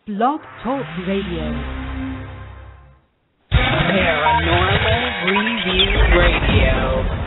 Blog Talk Radio. Paranormal Review Radio.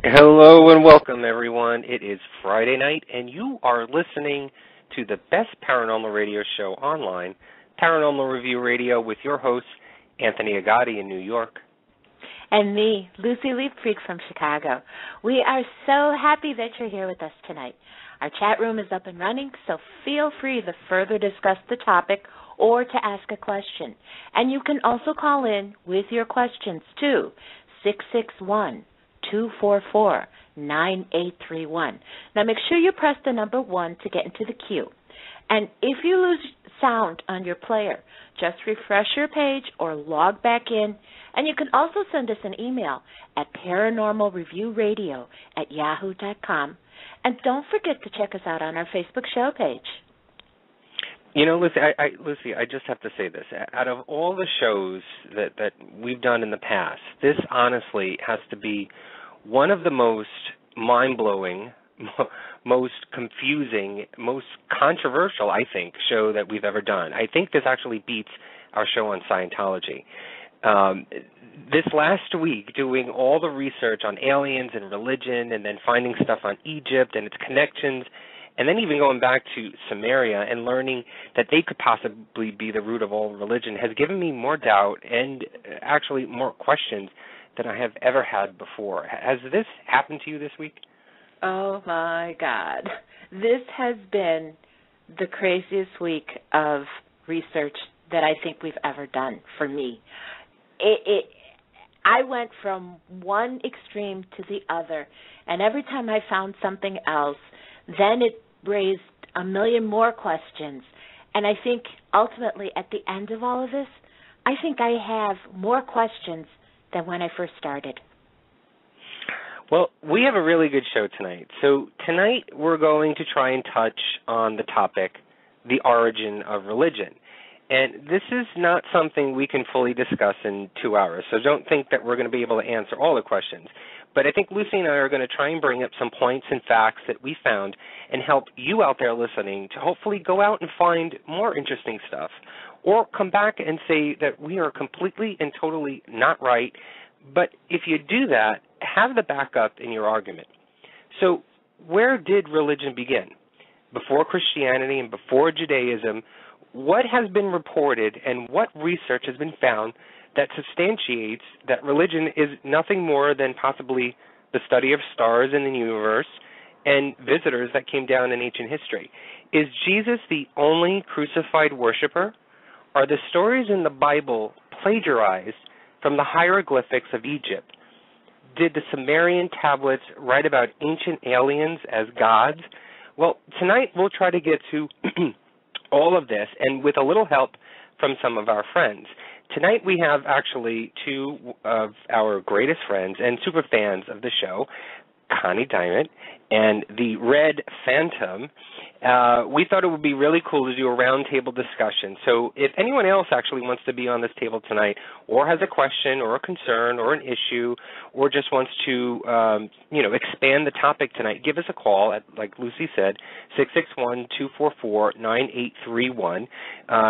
Hello and welcome, everyone. It is Friday night, and you are listening to the best paranormal radio show online, Paranormal Review Radio, with your host, Anthony Agati in New York. And me, Lucy Leapfreak from Chicago. We are so happy that you're here with us tonight. Our chat room is up and running, so feel free to further discuss the topic or to ask a question. And you can also call in with your questions, too, 661-244-9831. Now, make sure you press the number 1 to get into the queue. And if you lose sound on your player, just refresh your page or log back in. And you can also send us an email at paranormalreviewradio@yahoo.com. And don't forget to check us out on our Facebook show page. You know, Lucy, I just have to say this. Out of all the shows that we've done in the past, this honestly has to be one of the most mind-blowing, most confusing, most controversial, I think, show that we've ever done. I think this actually beats our show on Scientology. This last week, doing all the research on aliens and religion and then finding stuff on Egypt and its connections, and then even going back to Sumerian and learning that they could possibly be the root of all religion has given me more doubt and actually more questions than I have ever had before. Has this happened to you this week? Oh, my God. This has been the craziest week of research that I think we've ever done for me. I went from one extreme to the other, and every time I found something else, then it raised a million more questions. And I think ultimately at the end of all of this, I think I have more questions than when I first started. Well, we have a really good show tonight. So tonight we're going to try and touch on the topic, the origin of religion. And this is not something we can fully discuss in 2 hours, so don't think that we're going to be able to answer all the questions. But I think Lucy and I are going to try and bring up some points and facts that we found and help you out there listening to hopefully go out and find more interesting stuff, or come back and say that we are completely and totally not right. But if you do that, have the backup in your argument. So where did religion begin? Before Christianity and before Judaism, what has been reported and what research has been found that substantiates that religion is nothing more than possibly the study of stars in the universe and visitors that came down in ancient history? Is Jesus the only crucified worshiper? Are the stories in the Bible plagiarized from the hieroglyphics of Egypt? Did the Sumerian tablets write about ancient aliens as gods? Well, tonight we'll try to get to all of this, and with a little help from some of our friends. Tonight we have actually two of our greatest friends and super fans of the show, Connie Diamond and the Red Phantom. We thought it would be really cool to do a roundtable discussion. So if anyone else actually wants to be on this table tonight, or has a question or a concern or an issue, or just wants to, expand the topic tonight, give us a call at, like Lucy said, 661-244-9831.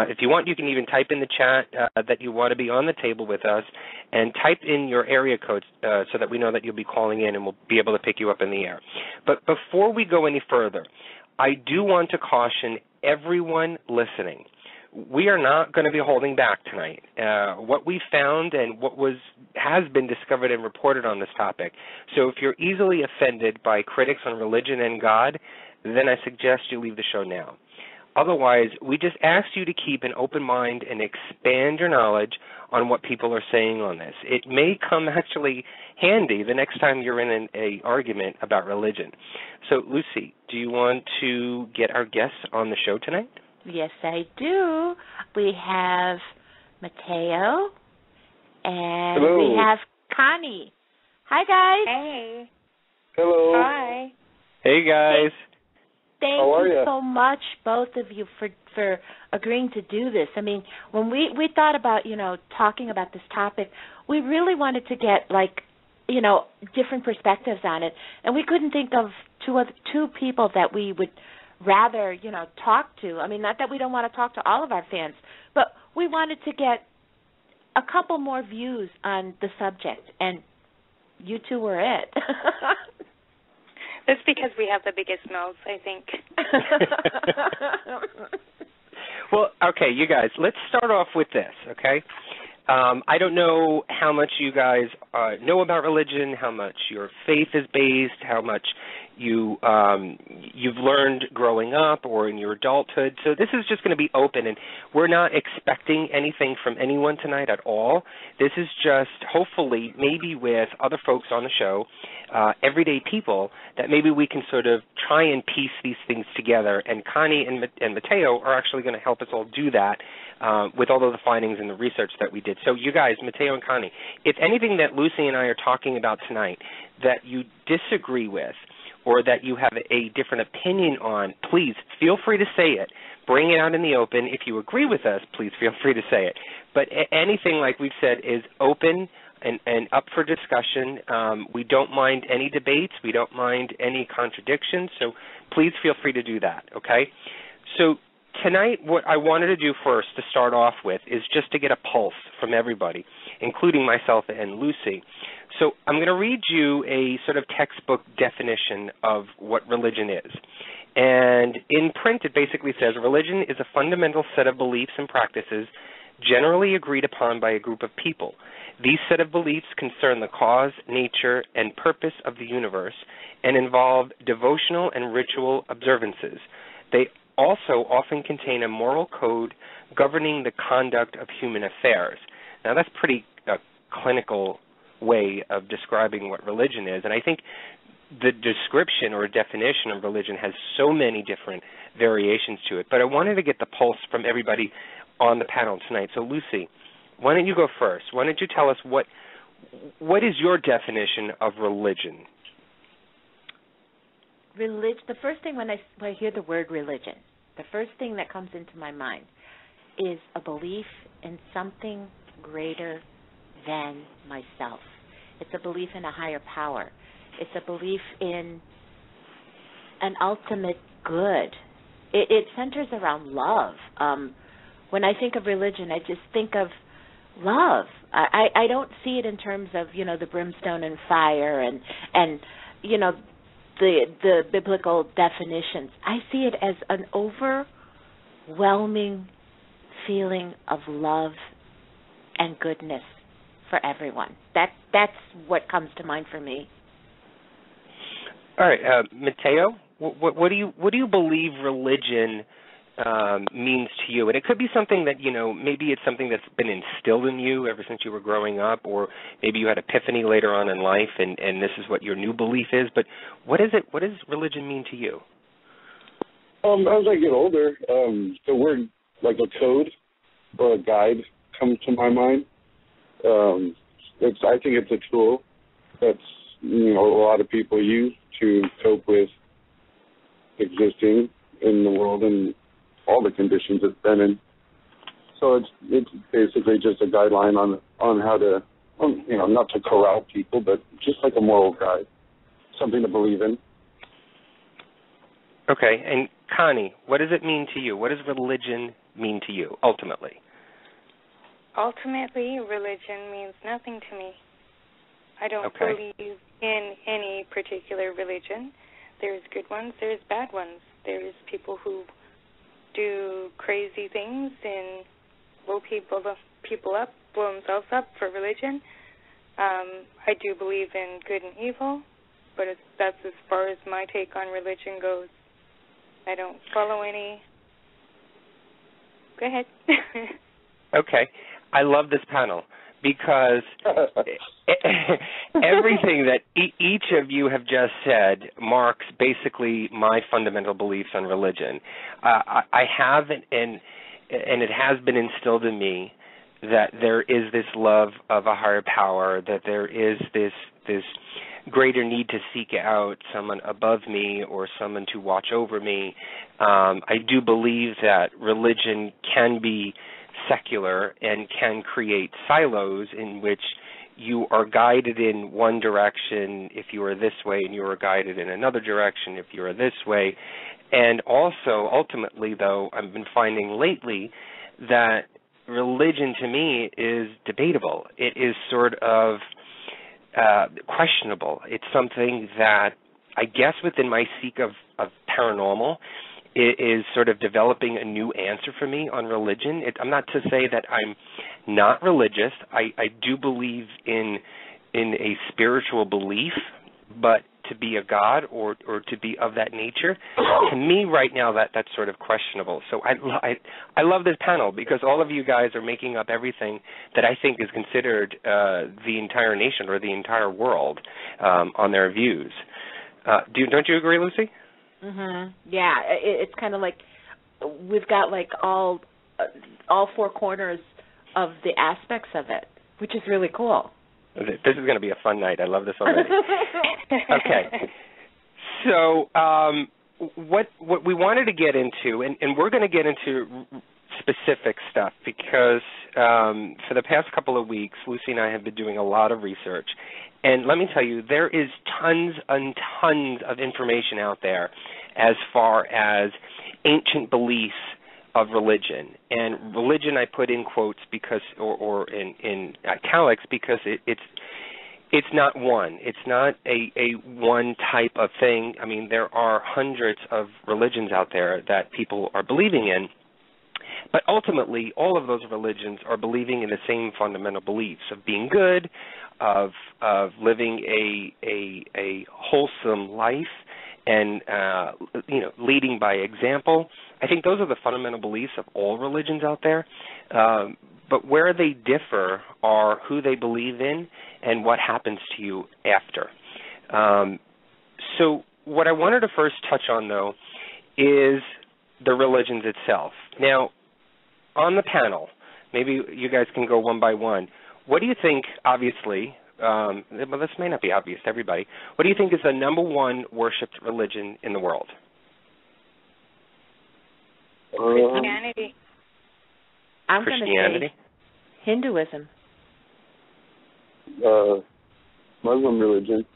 If you want, you can even type in the chat that you want to be on the table with us, and type in your area code so that we know that you'll be calling in, and we'll be able to pick you up in the air. But before we go any further, I do want to caution everyone listening. We are not going to be holding back tonight. What we found and what has been discovered and reported on this topic. So if you're easily offended by critics on religion and God, then I suggest you leave the show now. Otherwise, we just ask you to keep an open mind and expand your knowledge on what people are saying on this. It may come actually handy the next time you're in an argument about religion. So, Lucy, do you want to get our guests on the show tonight? Yes, I do. We have Mateo, and Hello. we have Connie. Hi, guys. Hey. Hello. Hi. Hey, guys. Thank How are you ya? so much, both of you, for agreeing to do this. I mean, when we thought about, talking about this topic, we really wanted to get, different perspectives on it. And we couldn't think of two people that we would rather, talk to. I mean, not that we don't want to talk to all of our fans, but we wanted to get a couple more views on the subject. And you two were it. That's because we have the biggest mouths, I think. Well, okay, you guys, let's start off with this, okay? I don't know how much you guys know about religion, how much your faith is based, how much you've learned growing up or in your adulthood. So this is just going to be open, and we're not expecting anything from anyone tonight at all. This is just hopefully maybe with other folks on the show, everyday people, that maybe we can sort of try and piece these things together. And Connie and Mateo are actually going to help us all do that with all of the findings and the research that we did. So you guys, Mateo and Connie, if anything that Lucy and I are talking about tonight that you disagree with or that you have a different opinion on, please feel free to say it. Bring it out in the open. If you agree with us, please feel free to say it. But anything, like we've said, is open and up for discussion. We don't mind any debates. We don't mind any contradictions. So please feel free to do that, okay? So tonight, what I wanted to do first to start off with is just to get a pulse from everybody, including myself and Lucy. So I'm going to read you a sort of textbook definition of what religion is. And in print, it basically says, religion is a fundamental set of beliefs and practices generally agreed upon by a group of people. These set of beliefs concern the cause, nature, and purpose of the universe and involve devotional and ritual observances. They also often contain a moral code governing the conduct of human affairs. Now, that's pretty clinical way of describing what religion is, and I think the description or definition of religion has so many different variations to it. But I wanted to get the pulse from everybody on the panel tonight. So, Lucy, why don't you go first? Why don't you tell us what is your definition of religion? The first thing when I hear the word religion, the first thing that comes into my mind is a belief in something greater than myself. It's a belief in a higher power. It's a belief in an ultimate good. It centers around love. When I think of religion, I just think of love. I don't see it in terms of, the brimstone and fire and the biblical definitions. I see it as an overwhelming feeling of love and goodness for everyone. That's what comes to mind for me. All right, Mateo, what do you believe religion means to you? And it could be something that, maybe it's something that's been instilled in you ever since you were growing up, or maybe you had epiphany later on in life and this is what your new belief is. But what does religion mean to you? As I get older, the word like a code or a guide comes to my mind. I think it's a tool that's a lot of people use to cope with existing in the world and all the conditions it's been in. So it's basically just a guideline on how to, not to corral people, but just like a moral guide, something to believe in. Okay, and Connie, what does it mean to you? What does religion mean to you, ultimately? Ultimately, religion means nothing to me. I don't believe in any particular religion. There's good ones, there's bad ones. There's people who do crazy things and blow people up, blow themselves up for religion. I do believe in good and evil, but that's as far as my take on religion goes. I don't follow any. Go ahead. Okay. I love this panel because everything that each of you have just said marks basically my fundamental beliefs on religion. I have, and it has been instilled in me that there is this love of a higher power, that there is this greater need to seek out someone above me or someone to watch over me. I do believe that religion can be secular and can create silos in which you are guided in one direction if you are this way, and you are guided in another direction if you are this way. And also, ultimately, though, I've been finding lately that religion to me is debatable. It is sort of questionable. It's something that I guess within my seek of paranormal, it is sort of developing a new answer for me on religion. I'm not to say that I'm not religious. I do believe in a spiritual belief, but to be a god or to be of that nature, to me right now that's sort of questionable. So I love this panel because all of you guys are making up everything that I think is considered the entire nation or the entire world on their views. Don't you agree, Lucy? Mhm. Yeah, it's kind of like we've got like all four corners of the aspects of it, which is really cool. This is going to be a fun night. I love this already. Okay. So what we wanted to get into, and we're going to get into specific stuff because for the past couple of weeks, Lucy and I have been doing a lot of research. And let me tell you, there is tons and tons of information out there as far as ancient beliefs of religion. And religion I put in quotes because, or in italics, because it's not one. It's not a one type of thing. I mean, there are hundreds of religions out there that people are believing in. But ultimately, all of those religions are believing in the same fundamental beliefs of being good, of living a wholesome life, and leading by example. I think those are the fundamental beliefs of all religions out there. But where they differ are who they believe in and what happens to you after. So what I wanted to first touch on, though, is the religions itself. Now, on the panel, maybe you guys can go one by one. What do you think, obviously, well, this may not be obvious to everybody, what do you think is the number one worshipped religion in the world? Christianity. I'm going to say Hinduism. Muslim religion.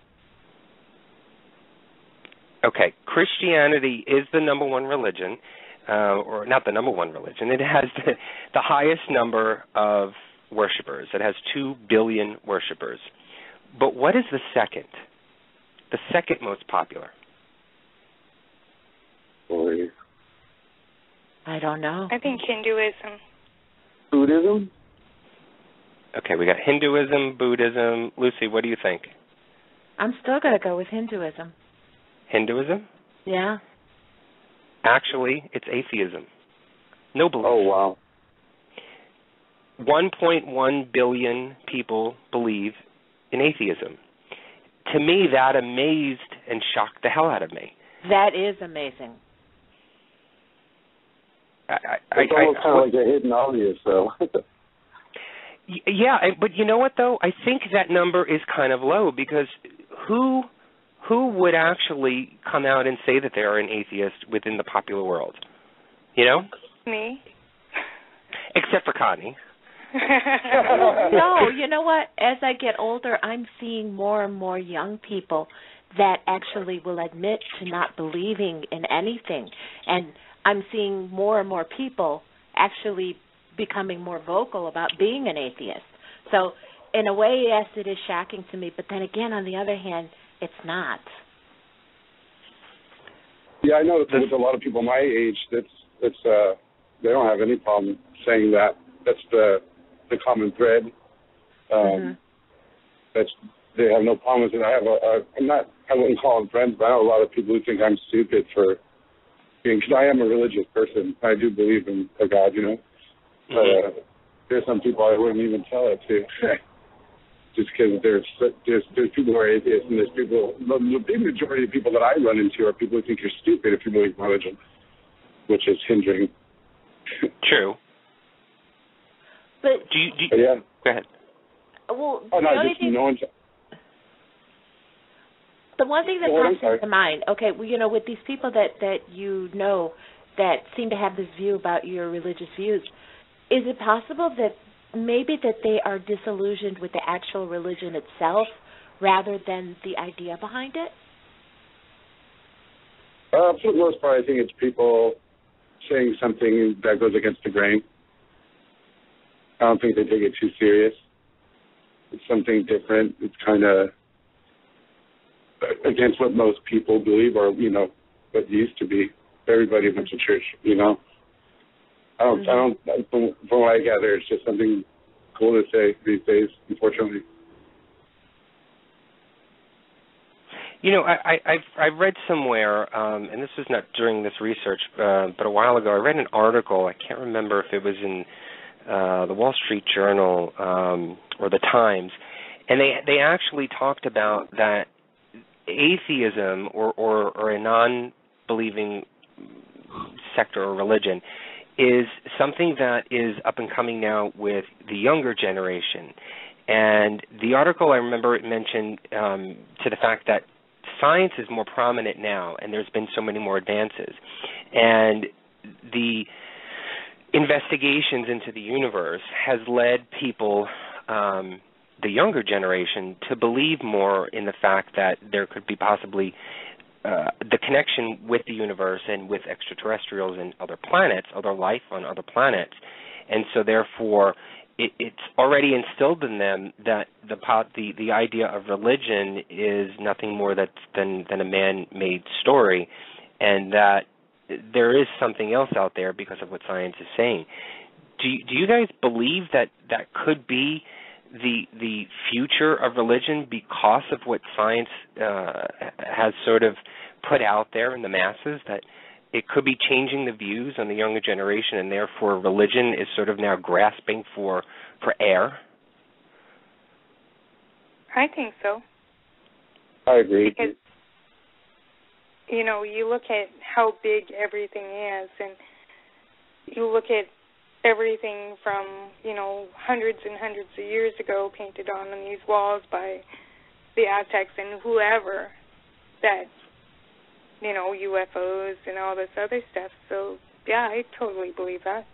Okay, Christianity is the number one religion, or not the number one religion. It has the highest number of worshipers. It has 2 billion worshipers. But what is the second? The second most popular? Boy. I don't know. I think Hinduism. Buddhism? Okay, we got Hinduism, Buddhism. Lucy, what do you think? I'm still going to go with Hinduism. Hinduism? Yeah. Actually, it's atheism. No belief. Oh, wow. 1.1 billion people believe in atheism. To me, that amazed and shocked the hell out of me. That is amazing. It's almost kind of like a hidden audience, though. Yeah, but you know what, though? I think that number is kind of low because who would actually come out and say that they are an atheist within the popular world? You know? Me. Except for Connie. No, you know what? As I get older, I'm seeing more and more young people that actually will admit to not believing in anything. And I'm seeing more and more people actually becoming more vocal about being an atheist. So in a way, yes, it is shocking to me. But then again, on the other hand, it's not. Yeah, I know that with a lot of people my age, it's they don't have any problem saying that. That's the common thread. That's they have no problem with it. I wouldn't call them friends, but I know a lot of people who think I'm stupid for being, because I am a religious person. I do believe in a God, you know. there's some people I wouldn't even tell it to. Just because there's people who are atheists, and there's people, the big majority of people that I run into are people who think you're stupid if you believe in religion, which is hindering. True. But do you yeah. Go ahead. Well, oh, no, just no one's. The one thing that pops into mind, okay, well, you know, with these people that you know that seem to have this view about your religious views, is it possible that maybe that they are disillusioned with the actual religion itself rather than the idea behind it? For the most part, I think it's people saying something that goes against the grain. I don't think they take it too serious. It's something different. It's kind of against what most people believe, or, you know, what used to be. Everybody went to church, you know. From what I gather, it's just something cool to say these days, unfortunately. You know, I've read somewhere, and this was not during this research, but a while ago, I read an article. I can't remember if it was in the Wall Street Journal or the Times, and they actually talked about that atheism or a non-believing sector or religion is something that is up and coming now with the younger generation. And the article, I remember it mentioned to the fact that science is more prominent now, and there's been so many more advances. And the investigations into the universe has led people, the younger generation, to believe more in the fact that there could be possibly the connection with the universe and with extraterrestrials and other planets, other life on other planets. And so therefore it's already instilled in them that the idea of religion is nothing more than a man-made story, and that there is something else out there because of what science is saying. Do you guys believe that could be the future of religion because of what science has sort of put out there in the masses, that it could be changing the views on the younger generation, and therefore religion is sort of now grasping for air? I think so. I agree. Because, you know, you look at how big everything is, and you look at everything from, you know, hundreds and hundreds of years ago painted on these walls by the Aztecs and whoever, that, you know, UFOs and all this other stuff. So, yeah, I totally believe that.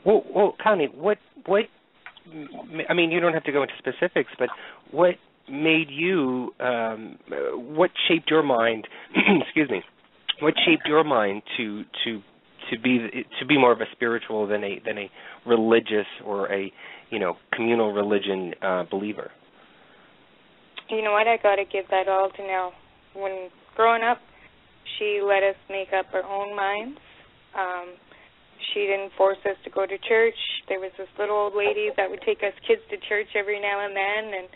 Well, Connie, what I mean, you don't have to go into specifics, but what made you, what shaped your mind, excuse me, what shaped your mind to be more of a spiritual than a religious or a, you know, communal religion believer? You know what? I got to give that all to Nell. When growing up, she let us make up our own minds. She didn't force us to go to church. There was this little old lady that would take us kids to church every now and then. And,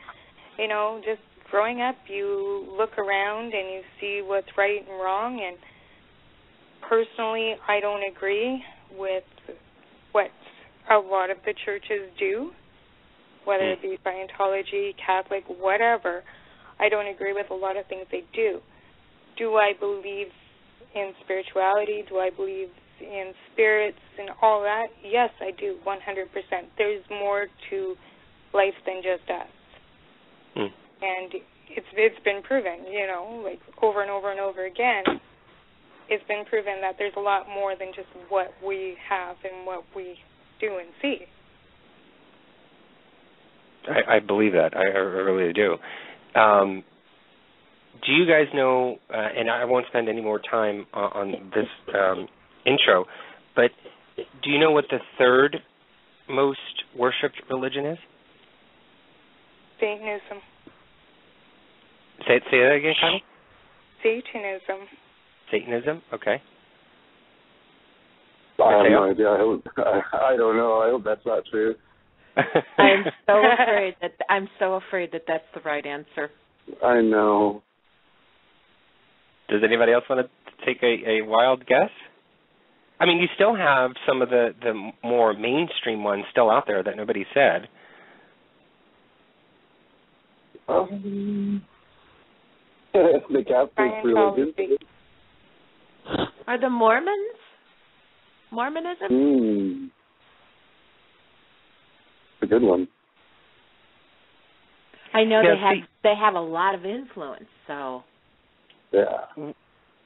you know, just growing up, you look around and you see what's right and wrong. And personally, I don't agree with what a lot of the churches do, whether it be Scientology, Catholic, whatever. I don't agree with a lot of things they do. Do I believe in spirituality? Do I believe in spirits and all that? Yes, I do, 100%. There's more to life than just us. And it's been proven, you know, like over and over and over again. It's been proven that there's a lot more than just what we have and what we do and see. I believe that. I really do. Do you guys know, and I won't spend any more time on this intro, but do you know what the third most worshipped religion is? Satanism. Say that again, Connie? Satanism. Satanism? Okay. I have no idea. I don't know. I hope that's not true. I'm so afraid that that's the right answer. I know. Does anybody else want to take a wild guess? I mean, you still have some of the more mainstream ones still out there that nobody said. The Catholic religion. Are the Mormons? Mormonism? A good one. I know they have a lot of influence, so. Yeah.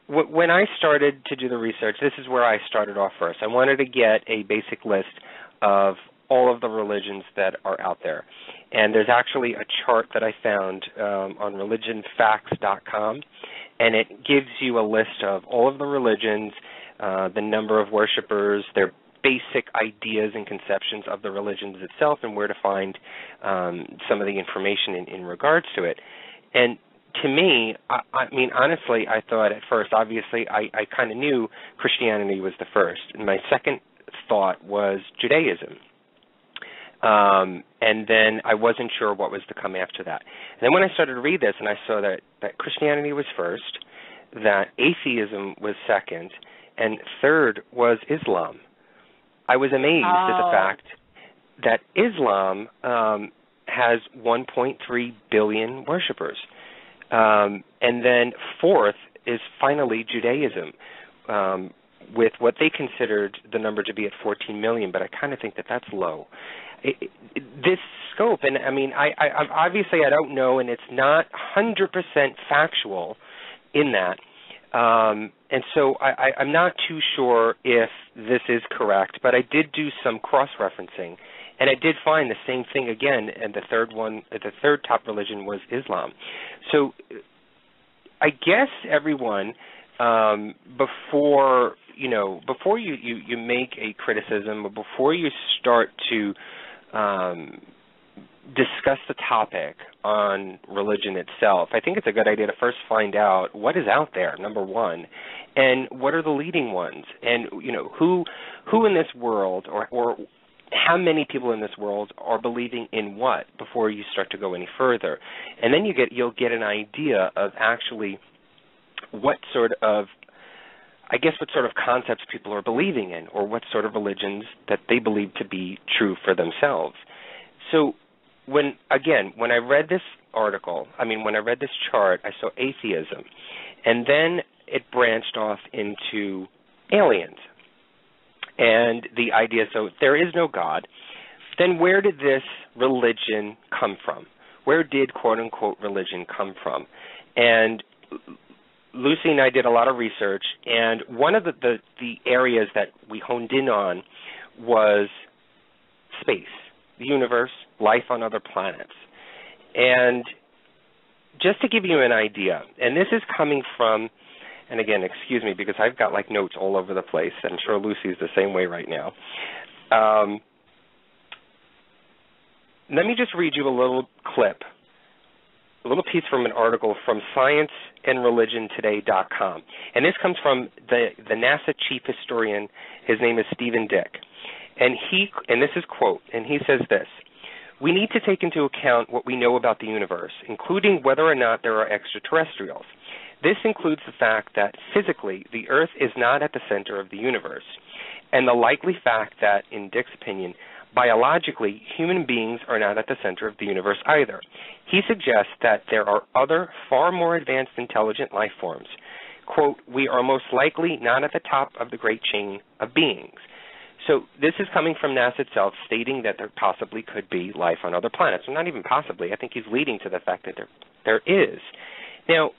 When I started to do the research, this is where I started off first. I wanted to get a basic list of all of the religions that are out there. And there's actually a chart that I found on religionfacts.com, and it gives you a list of all of the religions, the number of worshipers, their basic ideas and conceptions of the religions itself, and where to find some of the information in regards to it. And to me, I mean, honestly, I thought at first, obviously, I kind of knew Christianity was the first. And my second thought was Judaism. And then I wasn't sure what was to come after that. And then when I started to read this and I saw that Christianity was first, that atheism was second, and third was Islam, I was amazed at the fact that Islam has 1.3 billion worshipers. And then fourth is finally Judaism, with what they considered the number to be at 14 million, but I kind of think that that's low. This scope, and I mean, I obviously I don't know, and it's not 100% factual in that, and so I'm not too sure if this is correct, but I did do some cross-referencing, and I did find the same thing again, and the third top religion was Islam. So I guess everyone, before you make a criticism, or before you start to discuss the topic on religion itself, I think it's a good idea to first find out what is out there, number one, and what are the leading ones, and who in this world, or how many people in this world are believing in what before you start to go any further. And then you'll get an idea of actually what sort of concepts people are believing in, or what sort of religions that they believe to be true for themselves. So when I read this when I read this chart, I saw atheism, and then it branched off into aliens. And the idea, so there is no God, then where did this religion come from? Where did quote-unquote religion come from? And Lucy and I did a lot of research, and one of the areas that we honed in on was space, the universe, life on other planets. And just to give you an idea, and this is coming from, and again, excuse me, because I've got like notes all over the place, and I'm sure Lucy's the same way right now. Let me just read you a little clip, a little piece from an article from scienceandreligiontoday.com. And this comes from the NASA chief historian. His name is Stephen Dick. And this is quote, and he says this: "We need to take into account what we know about the universe, including whether or not there are extraterrestrials. This includes the fact that physically the Earth is not at the center of the universe, and the likely fact that, in Dick's opinion, biologically human beings are not at the center of the universe either. He suggests that there are other, far more advanced intelligent life forms. Quote, we are most likely not at the top of the great chain of beings." So this is coming from NASA itself, stating that there possibly could be life on other planets. Well, not even possibly. I think he's leading to the fact that there is. Now,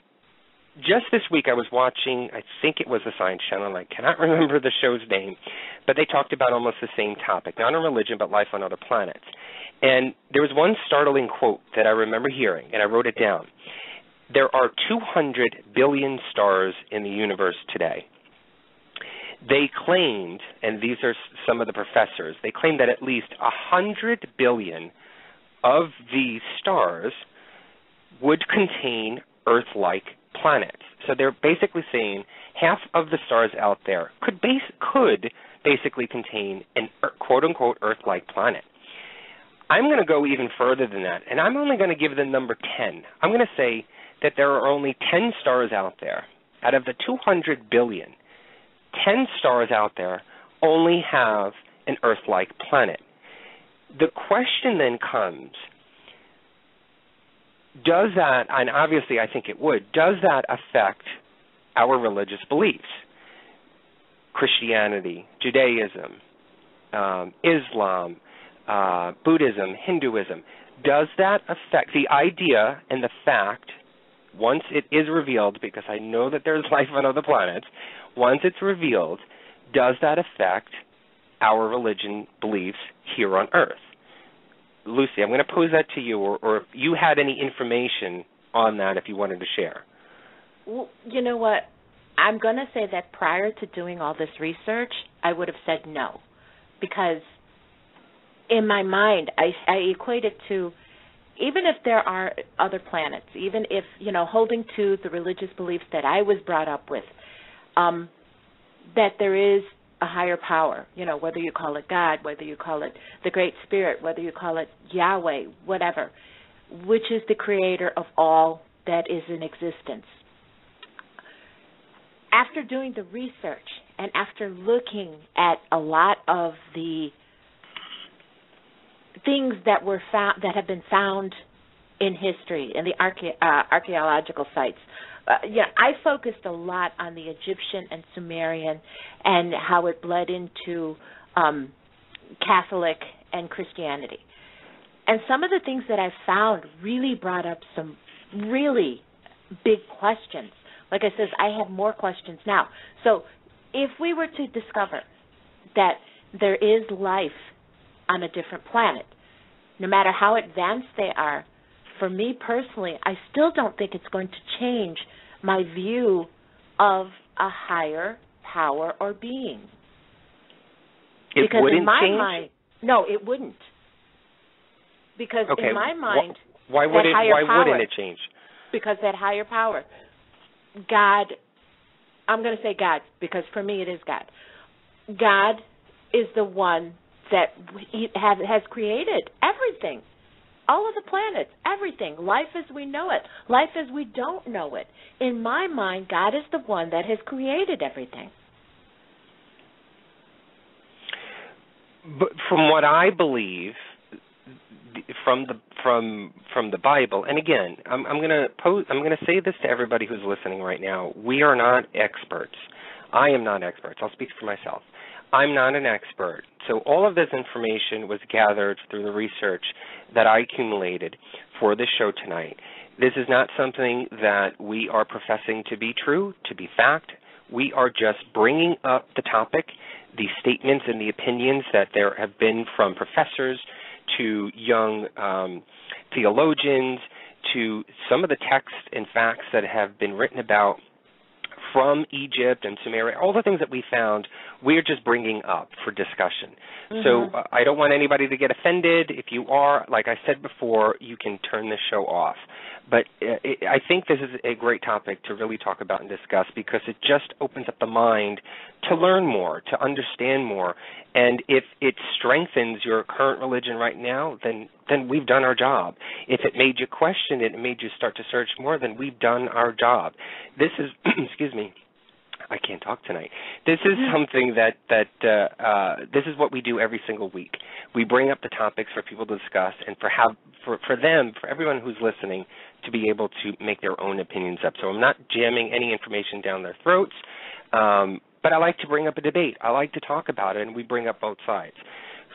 just this week I was watching, I think it was the Science Channel, and I cannot remember the show's name, but they talked about almost the same topic, not on religion, but life on other planets. And there was one startling quote that I remember hearing, and I wrote it down. There are 200 billion stars in the universe today. They claimed, and these are some of the professors, they claimed that at least 100 billion of these stars would contain Earth-like planets. So they're basically saying half of the stars out there could basically contain an quote-unquote Earth-like planet. I'm going to go even further than that, and I'm only going to give the number 10. I'm going to say that there are only 10 stars out there out of the 200 billion 10 stars out there only have an Earth-like planet. The question then comes, does that, and obviously I think it would, does that affect our religious beliefs? Christianity, Judaism, Islam, Buddhism, Hinduism. Does that affect the idea and the fact, once it is revealed, because I know that there's life on other planets, once it's revealed, does that affect our religion beliefs here on Earth? Lucy, I'm going to pose that to you, or if you had any information on that if you wanted to share. Well, you know what? I'm going to say that prior to doing all this research, I would have said no, because in my mind, I equate it to, even if there are other planets, even if, holding to the religious beliefs that I was brought up with, that there is a higher power, whether you call it God, whether you call it the Great Spirit, whether you call it Yahweh, whatever, which is the creator of all that is in existence. After doing the research and after looking at a lot of the things that were found, that have been found in history, in the archaeological sites, I focused a lot on the Egyptian and Sumerian and how it bled into Catholic and Christianity. And some of the things that I found really brought up some really big questions. Like I said, I have more questions now. So if we were to discover that there is life on a different planet, no matter how advanced they are, for me personally, I still don't think it's going to change my view of a higher power or being. It because wouldn't in my change? mind, no, it wouldn't. Because in my mind, why wouldn't it change? Because that higher power, God, I'm going to say God, because for me it is God. God is the one that has created everything. All of the planets, everything, life as we know it, life as we don't know it. In my mind, God is the one that has created everything. But from what I believe, from the Bible, and again, I'm going to say this to everybody who's listening right now. We are not experts. I am not expert. I'll speak for myself. I'm not an expert. So all of this information was gathered through the research that I accumulated for this show tonight. This is not something that we are professing to be true, to be fact. We are just bringing up the topic, the statements and the opinions that there have been from professors to young theologians to some of the texts and facts that have been written about from Egypt and Sumerian, all the things that we found, we're just bringing up for discussion. Mm-hmm. So I don't want anybody to get offended. If you are, like I said before, you can turn this show off. But I think this is a great topic to really talk about and discuss because it just opens up the mind to learn more, to understand more. And if it strengthens your current religion right now, then we've done our job. If it made you question it and made you start to search more, then we've done our job. This is, excuse me, I can't talk tonight. This is something that this is what we do every single week. We bring up the topics for people to discuss and for everyone who's listening to be able to make their own opinions up. So I'm not jamming any information down their throats, but I like to bring up a debate. I like to talk about it, and we bring up both sides.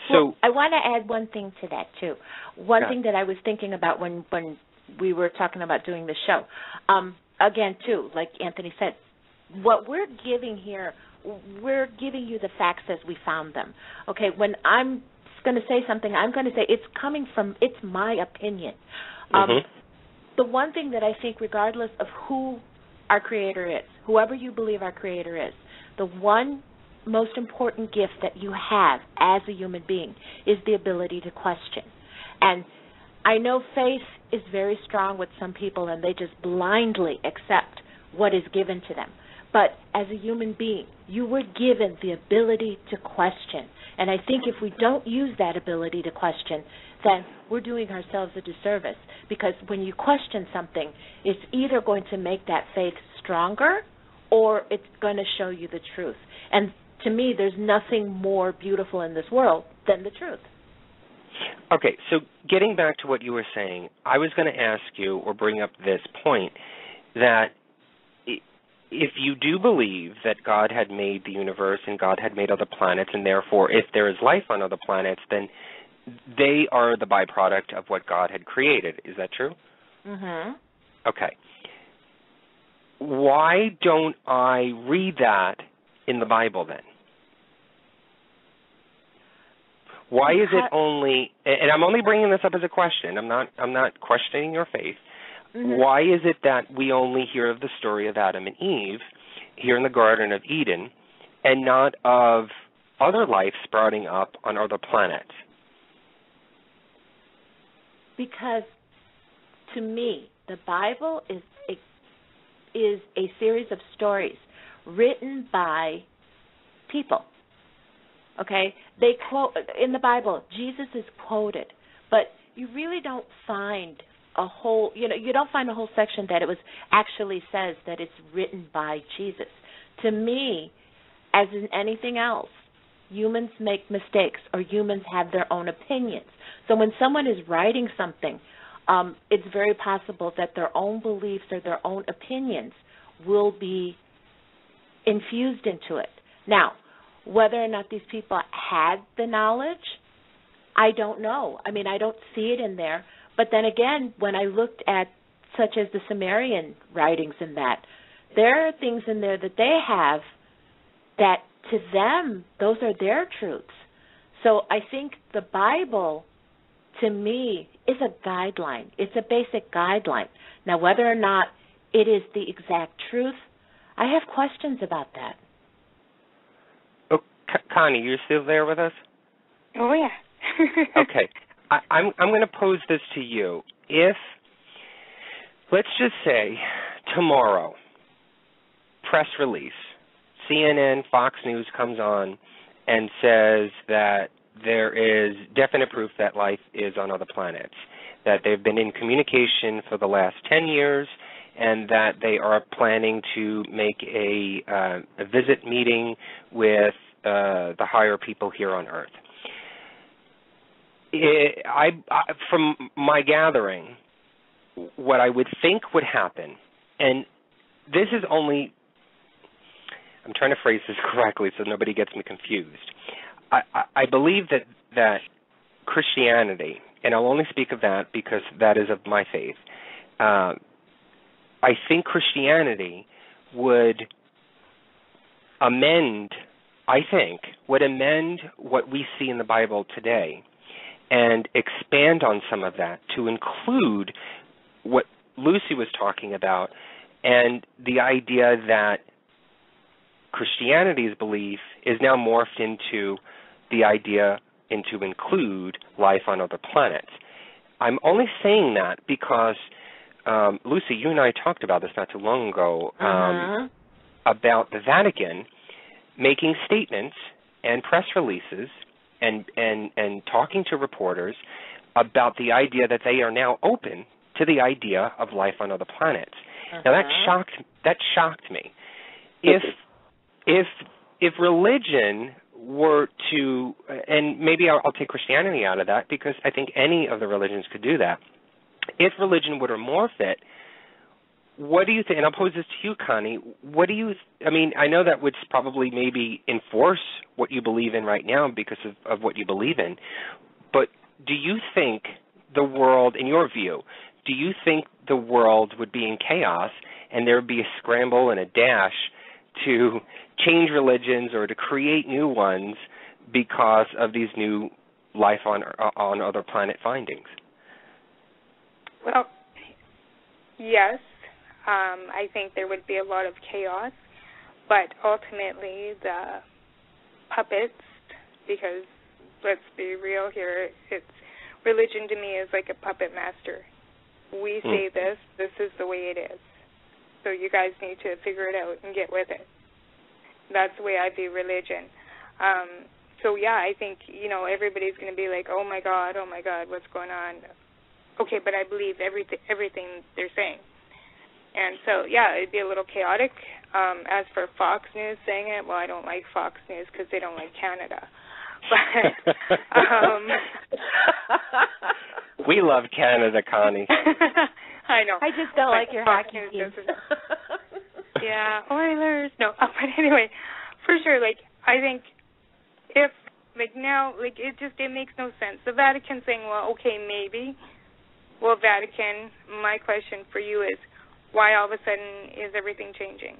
So I want to add one thing to that, too. One thing that I was thinking about when we were talking about doing the show. Again, too, like Anthony said, what we're giving here, we're giving you the facts as we found them. Okay, when I'm going to say something, I'm going to say it's my opinion. The one thing that I think, regardless of who our Creator is, whoever you believe our Creator is, the one most important gift that you have as a human being is the ability to question. And I know faith is very strong with some people, and they just blindly accept what is given to them. But as a human being, you were given the ability to question. And I think if we don't use that ability to question, then we're doing ourselves a disservice. Because when you question something, it's either going to make that faith stronger or it's going to show you the truth. And to me, there's nothing more beautiful in this world than the truth. Okay, so getting back to what you were saying, I was going to ask you or bring up this point that if you do believe that God had made the universe and God had made other planets, and therefore if there is life on other planets, then they are the byproduct of what God had created. Is that true? Mm-hmm. Okay. Why don't I read that in the Bible then? Why is it only, and I'm only bringing this up as a question, I'm not questioning your faith. Mm-hmm. Why is it that we only hear of the story of Adam and Eve here in the Garden of Eden and not of other life sprouting up on other planets? Because to me, the Bible is a series of stories written by people. Okay? They quote in the Bible, Jesus is quoted, but you really don't find a whole, you don't find a whole section that it was actually says that it's written by Jesus. To me, as in anything else, humans make mistakes or humans have their own opinions. So when someone is writing something, it's very possible that their own beliefs or their own opinions will be infused into it. Now, whether or not these people had the knowledge, I don't know. I mean, I don't see it in there. But then again, when I looked at such as the Sumerian writings in that, there are things in there that they have that to them, those are their truths. So I think the Bible, to me, is a guideline. It's a basic guideline. Now, whether or not it is the exact truth, I have questions about that. Oh, Connie, you still there with us? Oh, yeah. Okay. I'm going to pose this to you. If, let's just say, tomorrow, press release, CNN, Fox News comes on and says that there is definite proof that life is on other planets, that they've been in communication for the last 10 years, and that they are planning to make a visit meeting with the higher people here on Earth. From my gathering, what I would think would happen, and this is only, I'm trying to phrase this correctly so nobody gets me confused. I believe that Christianity, and I'll only speak of that because that is of my faith, I think Christianity would amend what we see in the Bible today and expand on some of that to include what Lucy was talking about and the idea that Christianity's belief is now morphed into the idea to include life on other planets. I'm only saying that because, Lucy, you and I talked about this not too long ago, about the Vatican making statements and press releases and talking to reporters about the idea that they are now open to the idea of life on other planets. Now that shocked me. If religion were to, and maybe I'll take Christianity out of that because I think any of the religions could do that. If religion were to morph it, what do you think? And I'll pose this to you, Connie. I know that would probably maybe enforce what you believe in right now because of what you believe in. But do you think the world, in your view, do you think the world would be in chaos and there would be a scramble and a dash to change religions or to create new ones because of these new life on other planet findings? Well, yes. I think there would be a lot of chaos, but ultimately the puppets, because let's be real here, religion to me is like a puppet master. We say this is the way it is. So you guys need to figure it out and get with it. That's the way I view religion. So yeah, I think, everybody's going to be like, oh my God, what's going on? Okay, but I believe everything they're saying. And so, yeah, it'd be a little chaotic. As for Fox News saying it, well, I don't like Fox News because they don't like Canada. But we love Canada, Connie. I know. I just don't like your hockey team. Yeah, Oilers. No, but anyway, for sure. Like, I think if now, it makes no sense. The Vatican saying, well, okay, maybe. Well, Vatican, my question for you is, why all of a sudden is everything changing?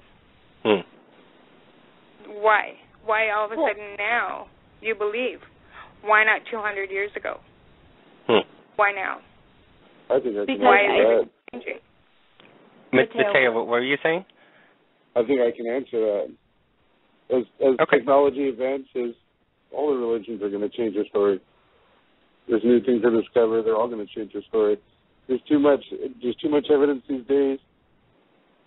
Why? Why all of a sudden now you believe? Why not 200 years ago? Why now? I think I can why answer is that. it changing? Mateo, what were you saying? I think I can answer that. As technology advances, all the religions are going to change their story. There's new things to discover. They're all going to change their story. There's too much evidence these days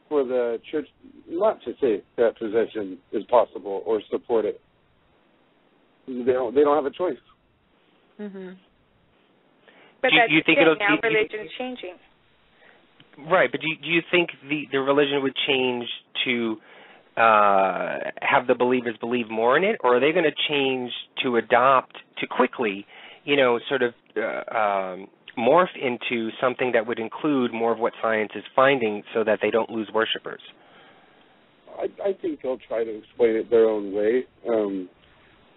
for the church not to say that possession is possible or support it. They don't have a choice. Mm-hmm. But do you think it'll now religion's changing? Right, but do you think the religion would change to have the believers believe more in it, or are they going to change to adopt, to quickly, sort of morph into something that would include more of what science is finding so that they don't lose worshipers? I think they'll try to explain it their own way.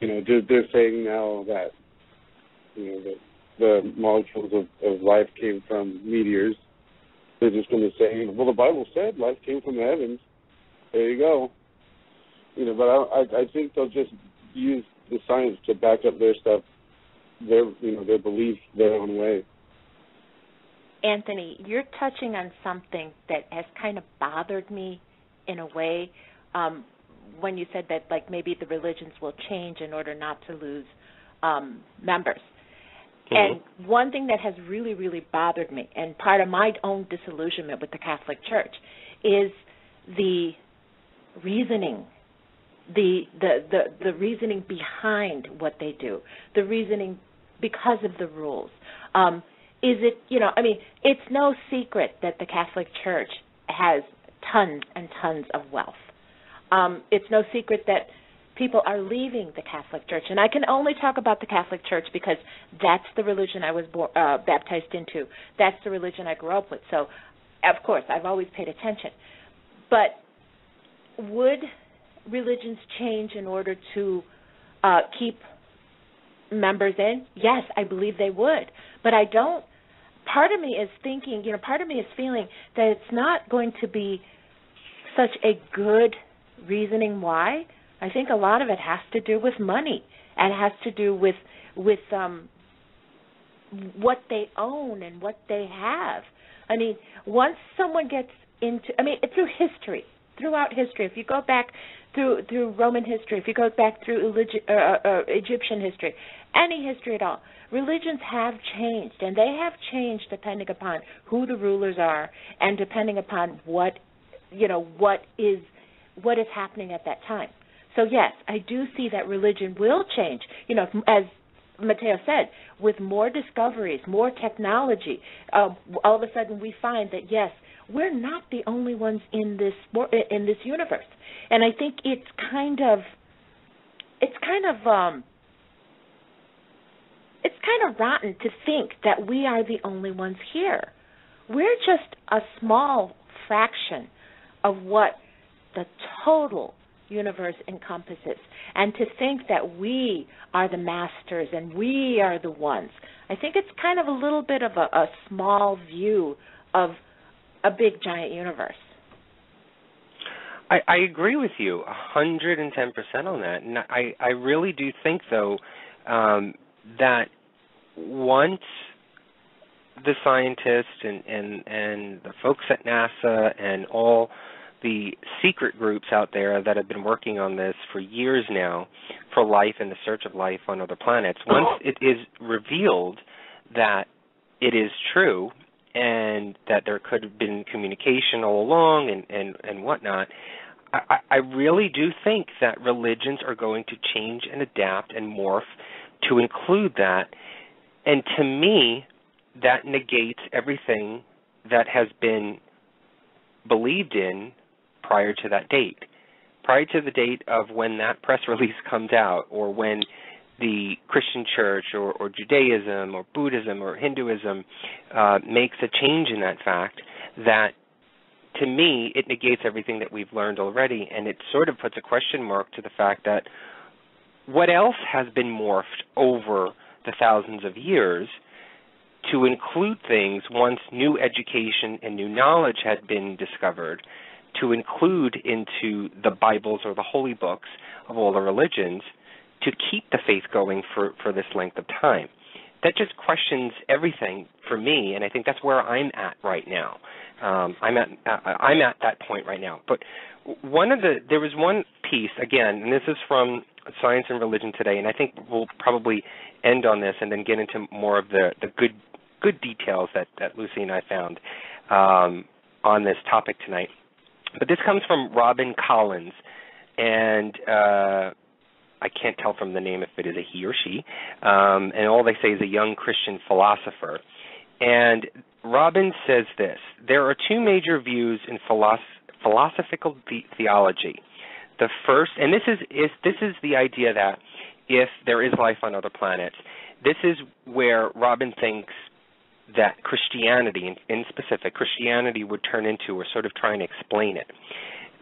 They're saying now that, that the molecules of life came from meteors. They're just going to say, well, the Bible said life came from the heavens. There you go. But I think they'll just use the science to back up their stuff, their belief their own way. Anthony, you're touching on something that has kind of bothered me in a way when you said that, like, maybe the religions will change in order not to lose members. And one thing that has really, really bothered me, and part of my own disillusionment with the Catholic Church, is the reasoning, the reasoning behind what they do, the reasoning because of the rules. Is it, it's no secret that the Catholic Church has tons and tons of wealth. It's no secret that people are leaving the Catholic Church. And I can only talk about the Catholic Church because that's the religion I was baptized into. That's the religion I grew up with. So, of course, I've always paid attention. But would religions change in order to keep members in? Yes, I believe they would. But I don't. Part of me is thinking, part of me is feeling that it's not going to be such a good reasoning why. I think a lot of it has to do with money and has to do with what they own and what they have. I mean, once someone gets into, through history, throughout history, if you go back through Roman history, if you go back through Egyptian history, any history at all, religions have changed, and they have changed depending upon who the rulers are and depending upon what is happening at that time. So yes, I do see that religion will change. As Mateo said, with more discoveries, more technology, all of a sudden we find that yes, we're not the only ones in this universe. And I think it's kind of rotten to think that we are the only ones here. We're just a small fraction of what the total universe encompasses, and to think that we are the masters and we are the ones. I think it's kind of a little bit of a small view of a big giant universe. I agree with you 110% on that, and I really do think though that once the scientists and the folks at NASA and all the secret groups out there that have been working on this for years now, for life and the search of life on other planets, once it is revealed that it is true and that there could have been communication all along and whatnot, I really do think that religions are going to change and adapt and morph to include that. And to me, that negates everything that has been believed in prior to that date, prior to the date of when that press release comes out, or when the Christian church or Judaism or Buddhism or Hinduism makes a change in that fact, that to me it negates everything that we've learned already, and it sort of puts a question mark to the fact that what else has been morphed over the thousands of years to include things once new education and new knowledge had been discovered, to include into the Bibles or the holy books of all the religions, to keep the faith going for this length of time. That just questions everything for me, and I think that's where I'm at right now. I'm at that point right now. But there was one piece, again, and this is from Science and Religion Today, and I think we'll probably end on this and then get into more of the good details that Lucy and I found on this topic tonight. But this comes from Robin Collins, and I can't tell from the name if it is a he or she, and all they say is a young Christian philosopher. And Robin says this: there are two major views in philosophical theology. The first, and this is the idea that if there is life on other planets, this is where Robin thinks that Christianity, in specific, Christianity would turn into, or sort of try and explain it.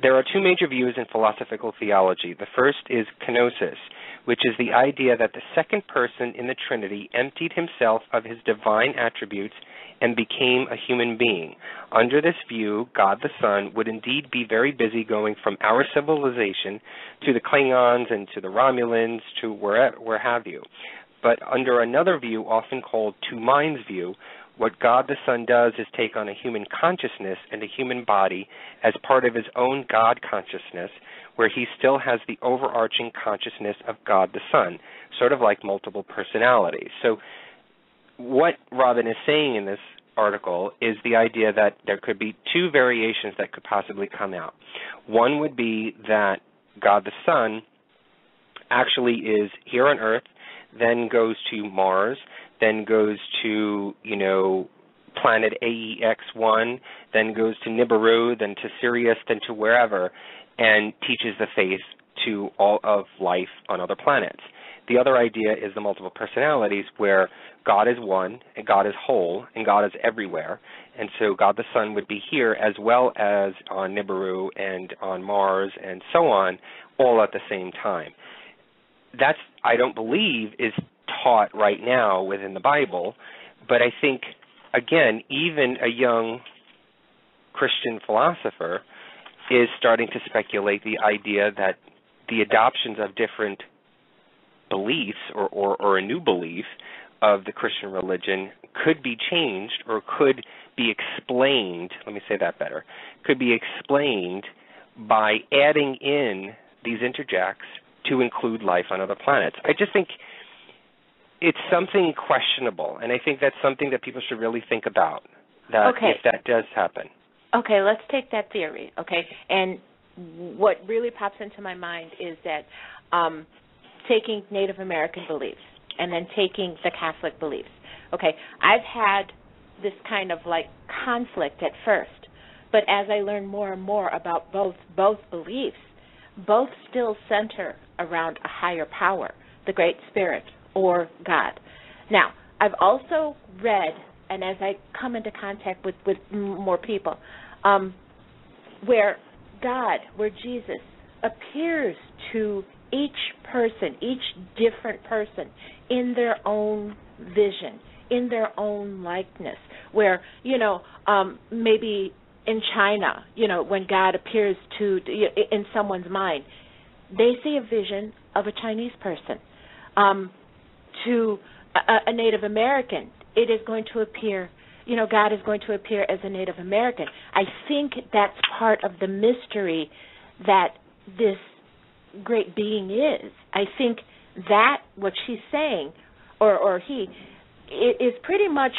There are two major views in philosophical theology. The first is kenosis, which is the idea that the second person in the Trinity emptied himself of his divine attributes and became a human being. Under this view, God the Son would indeed be very busy going from our civilization to the Klingons and to the Romulans to where have you. But under another view, often called two minds view, what God the Son does is take on a human consciousness and a human body as part of his own God consciousness, where he still has the overarching consciousness of God the Son, sort of like multiple personalities. So what Robin is saying in this article is the idea that there could be two variations that could possibly come out. One would be that God the Son actually is here on Earth, then goes to Mars, then goes to, planet AEX1, then goes to Nibiru, then to Sirius, then to wherever, and teaches the faith to all of life on other planets. The other idea is the multiple personalities, where God is one, and God is whole, and God is everywhere, and so God the Son would be here as well as on Nibiru and on Mars and so on, all at the same time. That's, I don't believe, is taught right now within the Bible, but I think, again, even a young Christian philosopher is starting to speculate the idea that the adoptions of different beliefs or a new belief of the Christian religion could be changed or could be explained, let me say that better, could be explained by adding in these interjects to include life on other planets. I just think it's something questionable, and I think that's something that people should really think about, that if that does happen. Okay, let's take that theory, okay? And what really pops into my mind is that taking Native American beliefs and then taking the Catholic beliefs. Okay, I've had this kind of like conflict at first, but as I learn more and more about both beliefs, both still center around a higher power, the Great Spirit or God. Now, I've also read, and as I come into contact with more people, where God, where Jesus appears to each person, each different person in their own vision, in their own likeness, where, maybe in China, when God appears in someone's mind, they see a vision of a Chinese person. To a Native American, it is going to appear, God is going to appear as a Native American. I think that's part of the mystery that this great being is. I think that what she's saying, or he, is pretty much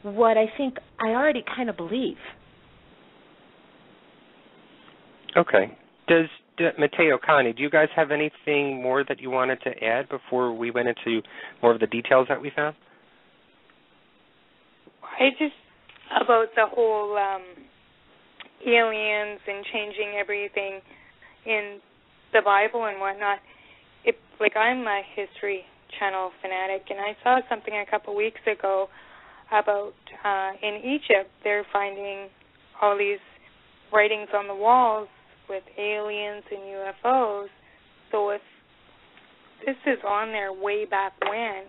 what I think I already kind of believe. Okay. Does Mateo, Connie, do you guys have anything more that you wanted to add before we went into more of the details that we found? About the whole aliens and changing everything in the Bible and whatnot. Like, I'm a History Channel fanatic, and I saw something a couple weeks ago about in Egypt they're finding all these writings on the walls with aliens and UFOs. So if this is on there way back when,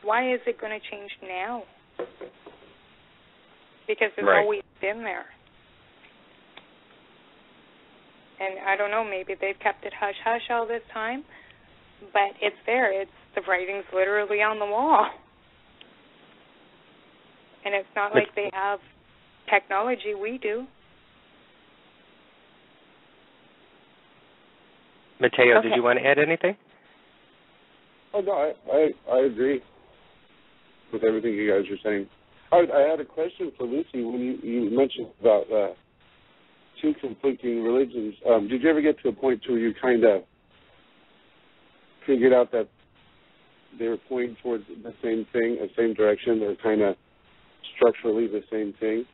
why is it going to change now? Because it's always been there. And I don't know, maybe they've kept it hush-hush all this time, but it's there. The writing's literally on the wall. And it's not like they have technology we do. Mateo, did you want to add anything? Oh, no, I agree with everything you guys are saying. I had a question for Lucy when you mentioned about two conflicting religions. Did you ever get to a point where you kind of figured out that they were pointing towards the same thing, the same direction, they're kind of structurally the same thing?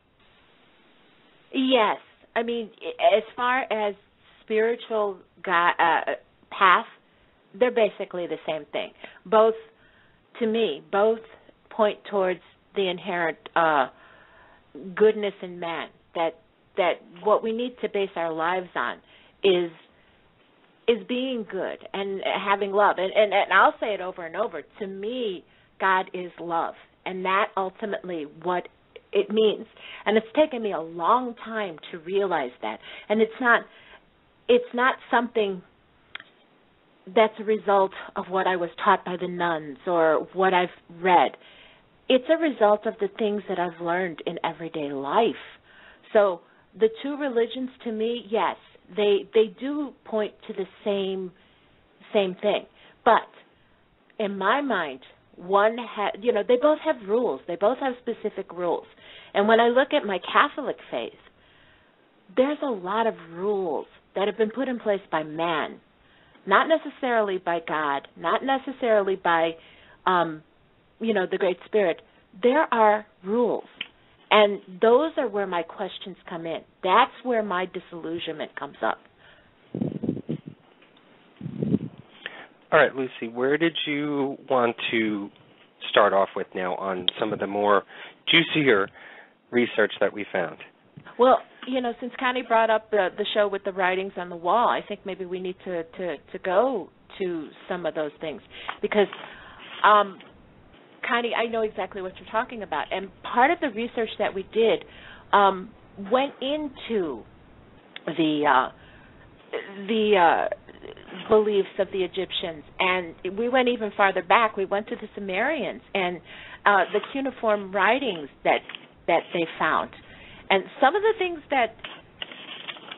Yes. I mean, as far as spiritual path, they're basically the same thing. Both, to me, both point towards the inherent goodness in man, that what we need to base our lives on is being good and having love. And I'll say it over and over. To me, God is love, and that ultimately what it means. And it's taken me a long time to realize that. And it's not something that's a result of what I was taught by the nuns or what I've read. It's a result of the things that I've learned in everyday life. So the two religions, to me, yes, they do point to the same thing. But in my mind, they both have rules. They both have specific rules. And when I look at my Catholic faith, there's a lot of rules that have been put in place by man, not necessarily by God, not necessarily by, the Great Spirit. There are rules, and those are where my questions come in. That's where my disillusionment comes up. All right, Lucy, where did you want to start off with now on some of the more juicier research that we found? Well, since Connie brought up the show with the writings on the wall, I think maybe we need to go to some of those things because, Connie, I know exactly what you're talking about, and part of the research that we did went into the beliefs of the Egyptians, and we went even farther back. We went to the Sumerians and the cuneiform writings that they found. And some of the things that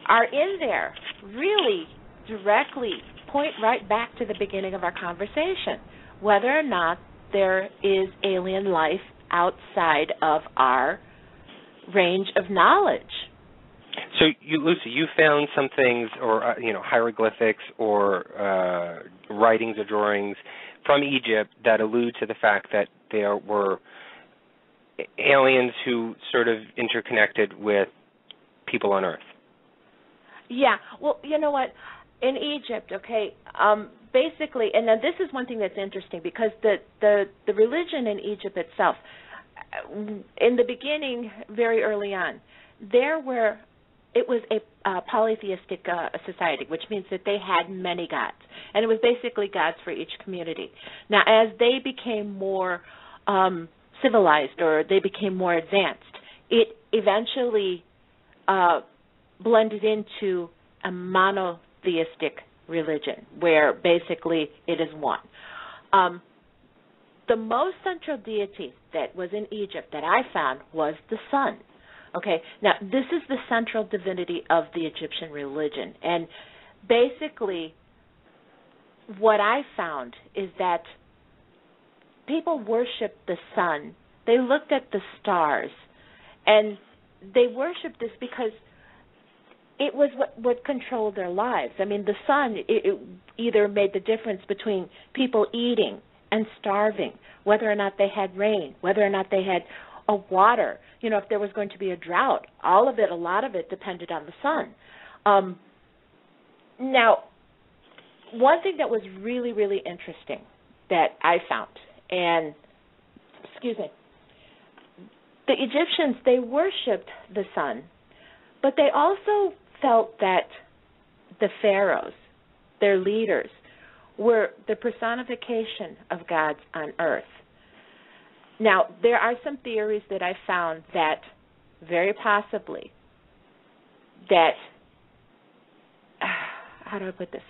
are in there really directly point right back to the beginning of our conversation, whether or not there is alien life outside of our range of knowledge. So, Lucy, you found some things, or hieroglyphics, or writings or drawings from Egypt that allude to the fact that there were aliens who sort of interconnected with people on Earth. Yeah. Well, you know what? In Egypt, basically, and now this is one thing that's interesting because the religion in Egypt itself, in the beginning, very early on, it was a polytheistic society, which means that they had many gods, and it was basically gods for each community. Now, as they became more civilized or they became more advanced, it eventually blended into a monotheistic religion where basically it is one. The most central deity that was in Egypt that I found was the sun. Okay, now this is the central divinity of the Egyptian religion, and basically what I found is that people worshiped the sun. They looked at the stars, and they worshiped this because it was what controlled their lives. I mean, the sun it either made the difference between people eating and starving, whether or not they had rain, whether or not they had of water. If there was going to be a drought, a lot of it depended on the sun. Now, one thing that was really, really interesting that I found, and, the Egyptians, they worshipped the sun, but they also felt that the pharaohs, their leaders, were the personification of gods on earth. Now, there are some theories that I found that very possibly that, how do I put this?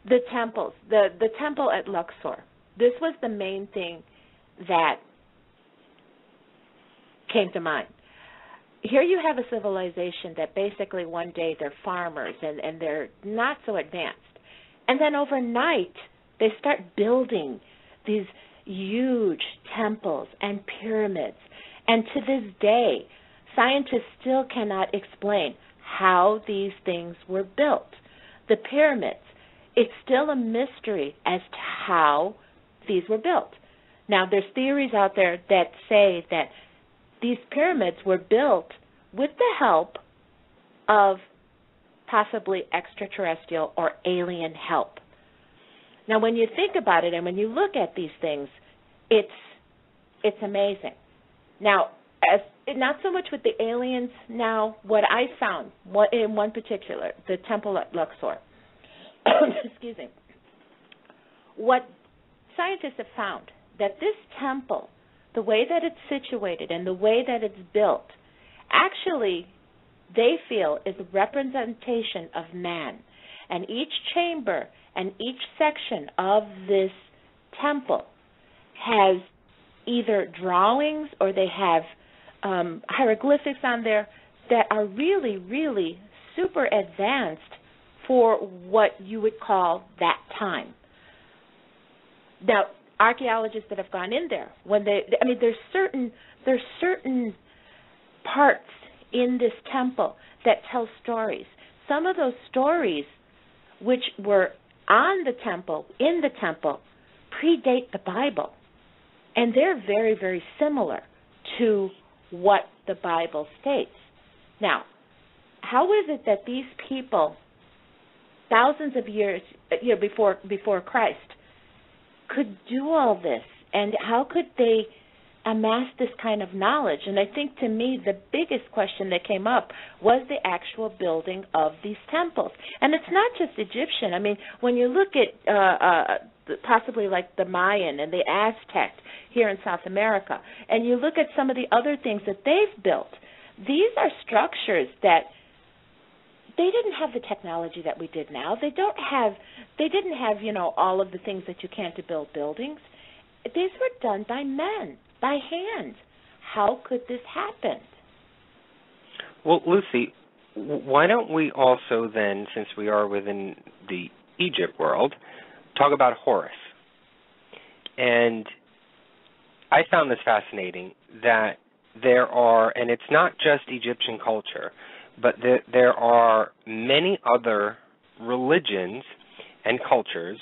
The temples, the temple at Luxor, this was the main thing that came to mind. Here you have a civilization that basically one day they're farmers and they're not so advanced. And then overnight they start building these huge temples and pyramids. And to this day, scientists still cannot explain how these things were built. The pyramids, it's still a mystery as to how these were built. Now, there's theories out there that say that these pyramids were built with the help of possibly extraterrestrial or alien help. Now, when you think about it and when you look at these things, it's amazing. Now, not so much with the aliens now, what I found in one particular, the temple at Luxor, excuse me, what scientists have found, that this temple, the way that it's situated and the way that it's built, actually, they feel is a representation of man. And each chamber and each section of this temple has either drawings or they have hieroglyphics on there that are really, really super advanced for what you would call that time. Now, archaeologists that have gone in there, there's certain parts in this temple that tell stories. Some of those stories, which were in the temple, predate the Bible. And they're very, very similar to what the Bible states. Now, how is it that these people, thousands of years before Christ, could do all this? And how could they amass this kind of knowledge? And I think, to me, the biggest question that came up was the actual building of these temples. And it's not just Egyptian. I mean, when you look at possibly like the Mayan and the Aztec here in South America, and you look at some of the other things that they've built, these are structures that they didn't have the technology that we did now. They didn't have, all of the things that you can to build buildings. These were done by men, by hand. How could this happen? Well, Lucy, why don't we also then, since we are within the Egypt world, talk about Horus? And I found this fascinating, that there are, and it's not just Egyptian culture, but there are many other religions and cultures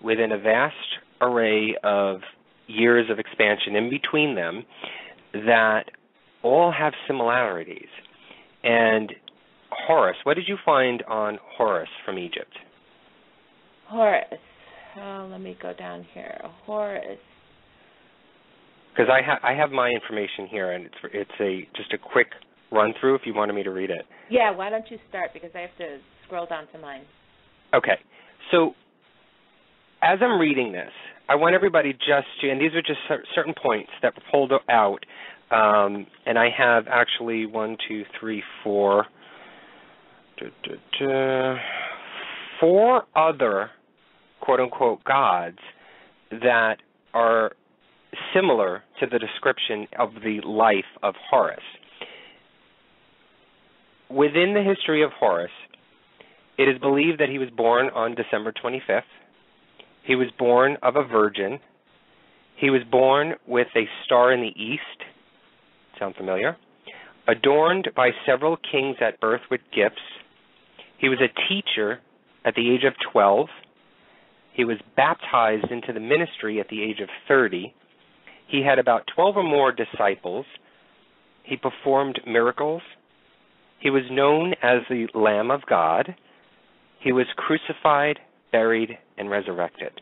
within a vast array of years of expansion in between them that all have similarities. And Horus, what did you find on Horus from Egypt? Horus. Let me go down here. Horus. Because I have my information here, and it's just a quick run through if you wanted me to read it. Yeah, why don't you start, because I have to scroll down to mine. Okay. So as I'm reading this, I want everybody just to, and these are just certain points that were pulled out, and I have actually 4 other quote-unquote gods that are similar to the description of the life of Horus. Within the history of Horus, it is believed that he was born on December 25th. He was born of a virgin. He was born with a star in the east. Sound familiar? Adorned by several kings at birth with gifts. He was a teacher at the age of 12. He was baptized into the ministry at the age of 30. He had about 12 or more disciples. He performed miracles. He was known as the Lamb of God. He was crucified, buried, and resurrected.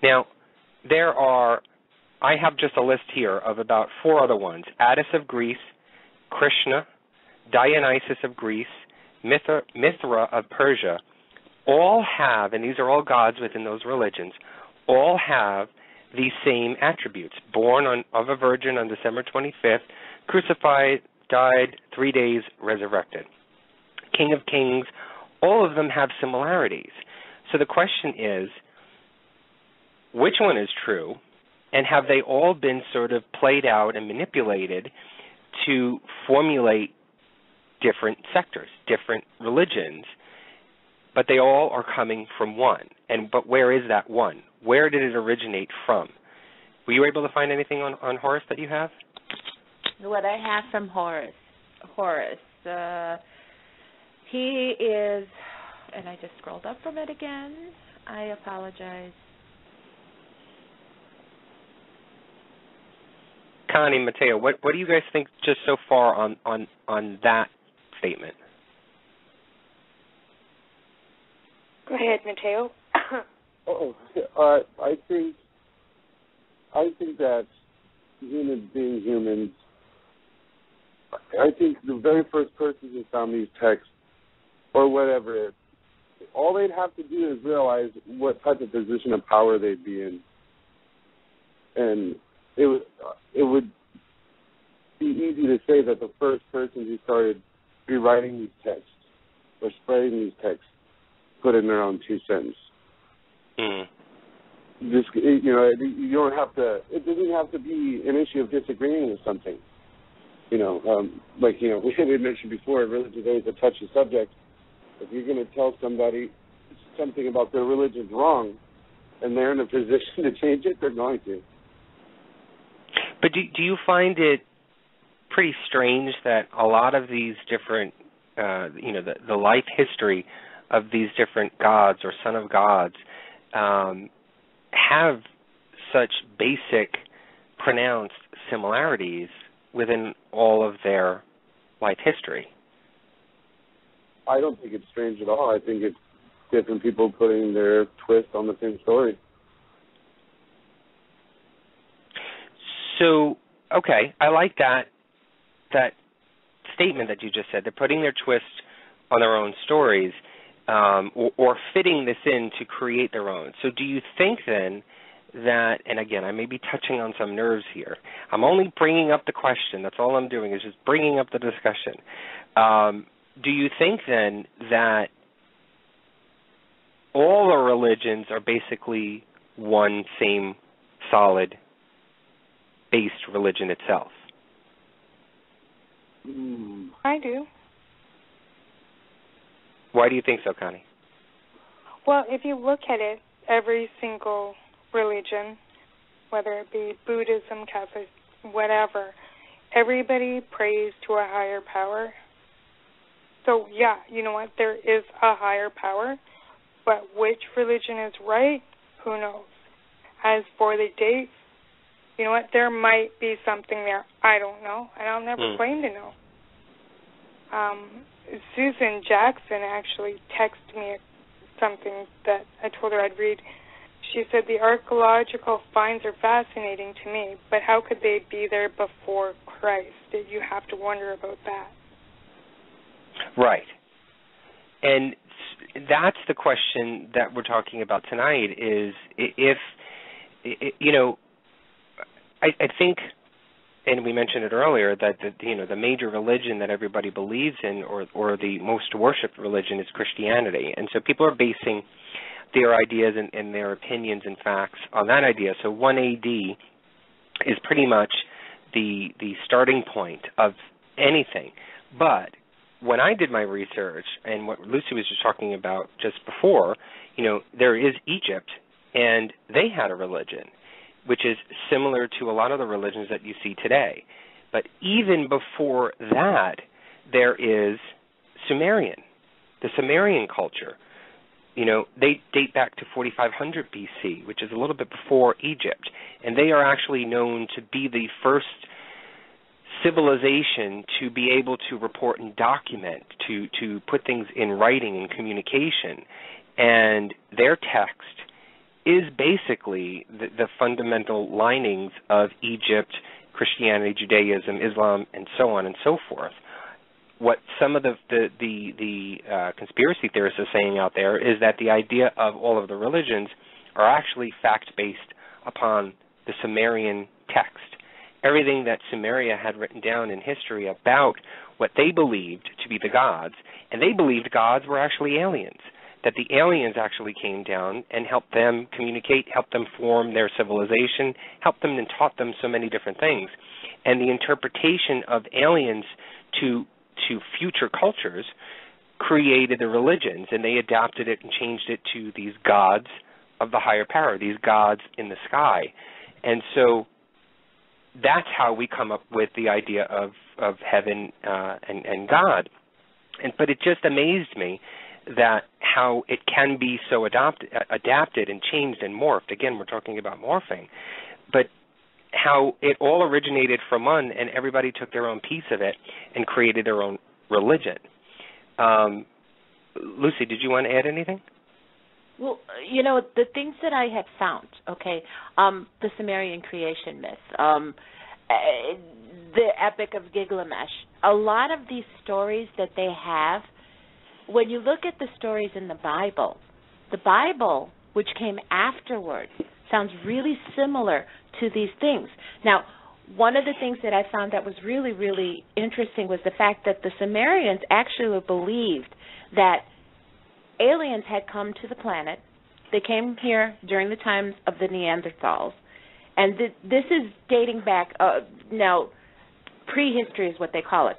Now, I have just a list here of about 4 other ones. Attis of Greece, Krishna, Dionysus of Greece, Mithra of Persia, all have, and these are all gods within those religions, all have these same attributes. Born of a virgin on December 25th, crucified, died, 3 days, resurrected. King of Kings, all of them have similarities. So the question is, which one is true, and have they all been sort of played out and manipulated to formulate different sectors, different religions, but they all are coming from one? But where is that one? Where did it originate from? Were you able to find anything on Horus that you have? What I have from Horus, he is, and I just scrolled up from it again. I apologize. Connie, Mateo, what do you guys think just so far on that statement? Go ahead, Mateo. I think that humans being humans, I think the very first person who found these texts, or whatever, all they'd have to do is realize what type of position of power they'd be in. And it would be easy to say that the first person who started rewriting these texts or spreading these texts put in their own 2 cents. Just, you don't have to. It doesn't have to be an issue of disagreeing with something. We had mentioned before, religion is always a touchy subject. If you're going to tell somebody something about their religion's wrong, and they're in a position to change it, they're going to. But do you find it pretty strange that a lot of these different, the life history of these different gods or son of gods have such basic, pronounced similarities within all of their life history? I don't think it's strange at all. I think it's different people putting their twist on the same story. So, okay, I like that statement that you just said. They're putting their twist on their own stories, or fitting this in to create their own. So do you think then that, and again, I may be touching on some nerves here. I'm only bringing up the question. That's all I'm doing is just bringing up the discussion. Do you think then that all the religions are basically one same solid based religion itself? I do. Why do you think so, Connie? Well, if you look at it, every single religion, whether it be Buddhism, Catholic, whatever, everybody prays to a higher power. So, yeah, you know what, there is a higher power, but which religion is right, who knows? As for the dates, you know what, there might be something there. I don't know, and I'll never claim to know. Susan Jackson actually texted me something that I told her I'd read. She said, the archaeological finds are fascinating to me, but how could they be there before Christ? You have to wonder about that. Right. And that's the question that we're talking about tonight is if I think, and we mentioned it earlier, that the major religion that everybody believes in or the most worshipped religion is Christianity. And so people are basing their ideas and their opinions and facts on that idea. So 1 AD is pretty much the starting point of anything. But when I did my research, and what Lucy was just talking about just before, there is Egypt, and they had a religion, which is similar to a lot of the religions that you see today. But even before that, there is Sumerian, the Sumerian culture. They date back to 4500 BC, which is a little bit before Egypt. And they are actually known to be the first civilization to be able to report and document, to put things in writing and communication. And their text is basically the fundamental linings of Egypt, Christianity, Judaism, Islam, and so on and so forth. What some of the conspiracy theorists are saying out there is that the idea of all of the religions are actually fact-based upon the Sumerian text. Everything that Sumeria had written down in history about what they believed to be the gods, and they believed gods were actually aliens, that the aliens actually came down and helped them communicate, helped them form their civilization, helped them and taught them so many different things. And the interpretation of aliens to future cultures created the religions, and they adapted it and changed it to these gods of the higher power, these gods in the sky. And so that's how we come up with the idea of heaven and God. But it just amazed me that how it can be so adapted and changed and morphed. Again, we're talking about morphing. But how it all originated from one, and everybody took their own piece of it and created their own religion. Lucy, did you want to add anything? Well, the things that I had found, the Sumerian creation myth, the Epic of Gilgamesh, a lot of these stories that they have, when you look at the stories in the Bible, which came afterward, sounds really similar to these things. Now, one of the things that I found that was really, really interesting was the fact that the Sumerians actually believed that aliens had come to the planet. They came here during the times of the Neanderthals. And this is dating back, now, prehistory is what they call it,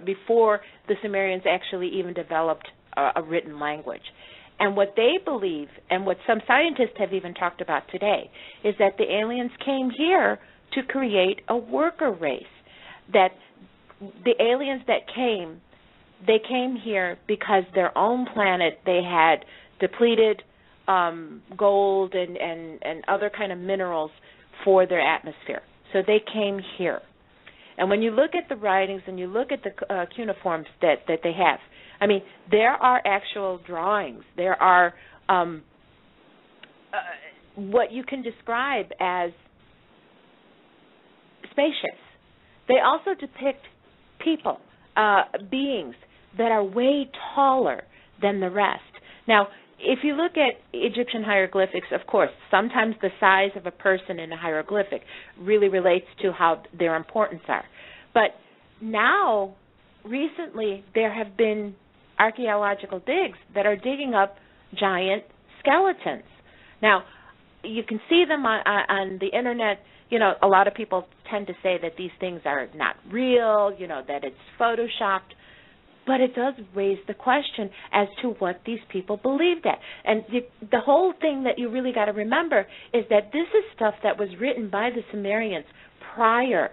before the Sumerians actually even developed a written language. And what they believe, and what some scientists have even talked about today, is that the aliens came here to create a worker race. That the aliens that came, they came here because their own planet, they had depleted gold and other kind of minerals for their atmosphere. So they came here. And when you look at the writings and you look at the cuneiforms that they have, I mean, there are actual drawings. There are what you can describe as spaceships. They also depict people, beings that are way taller than the rest. Now, if you look at Egyptian hieroglyphics, of course, sometimes the size of a person in a hieroglyphic really relates to how their importance are. But now, recently, there have been archaeological digs that are digging up giant skeletons. Now, you can see them on the Internet. A lot of people tend to say that these things are not real, that it's photoshopped. But it does raise the question as to what these people believed at. And the whole thing that you really got to remember is that this is stuff that was written by the Sumerians prior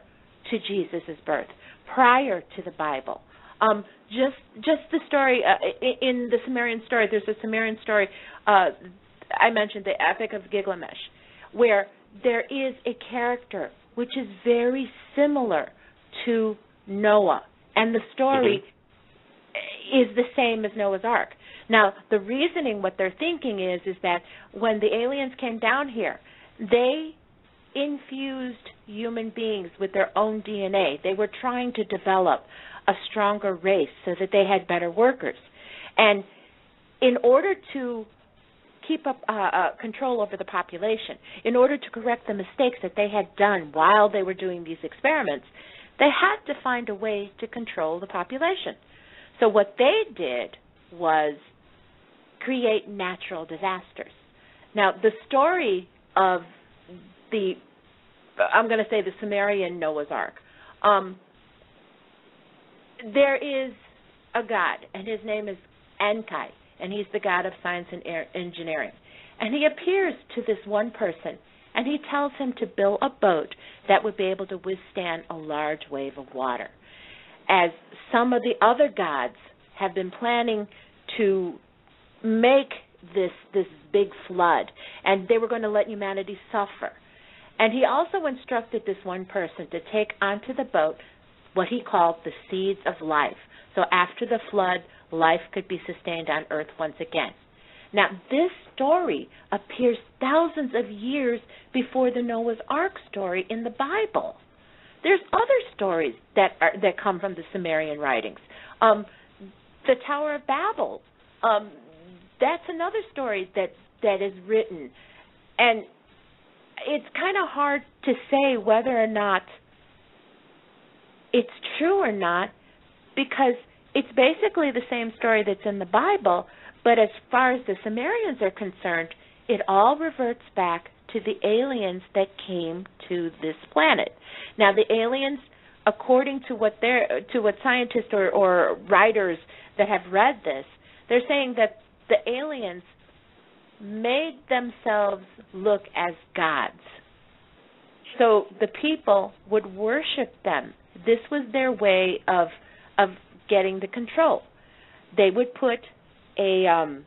to Jesus' birth, prior to the Bible. Just the story, in the Sumerian story, there's a Sumerian story, I mentioned the Epic of Gilgamesh, where there is a character which is very similar to Noah. And the story is the same as Noah's Ark. Now, the reasoning, what they're thinking is that when the aliens came down here, they infused human beings with their own DNA. They were trying to develop a stronger race so that they had better workers. And in order to keep up control over the population, in order to correct the mistakes that they had done while they were doing these experiments, they had to find a way to control the population. So what they did was create natural disasters. Now, the story of I'm going to say the Sumerian Noah's Ark, there is a god, and his name is Enki, and he's the god of science and engineering. And he appears to this one person, and he tells him to build a boat that would be able to withstand a large wave of water. As some of the other gods have been planning to make this big flood, and they were going to let humanity suffer. And he also instructed this one person to take onto the boat what he called the seeds of life. So after the flood, life could be sustained on earth once again. Now, this story appears thousands of years before the Noah's Ark story in the Bible. There's other stories that come from the Sumerian writings. The Tower of Babel, that's another story that is written. And it's kind of hard to say whether or not it's true or not, because it's basically the same story that's in the Bible, but as far as the Sumerians are concerned, it all reverts back to the aliens that came to this planet. Now, the aliens, according to what scientists or writers that have read this, they're saying that the aliens made themselves look as gods. So the people would worship them. This was their way of getting the control. They would put a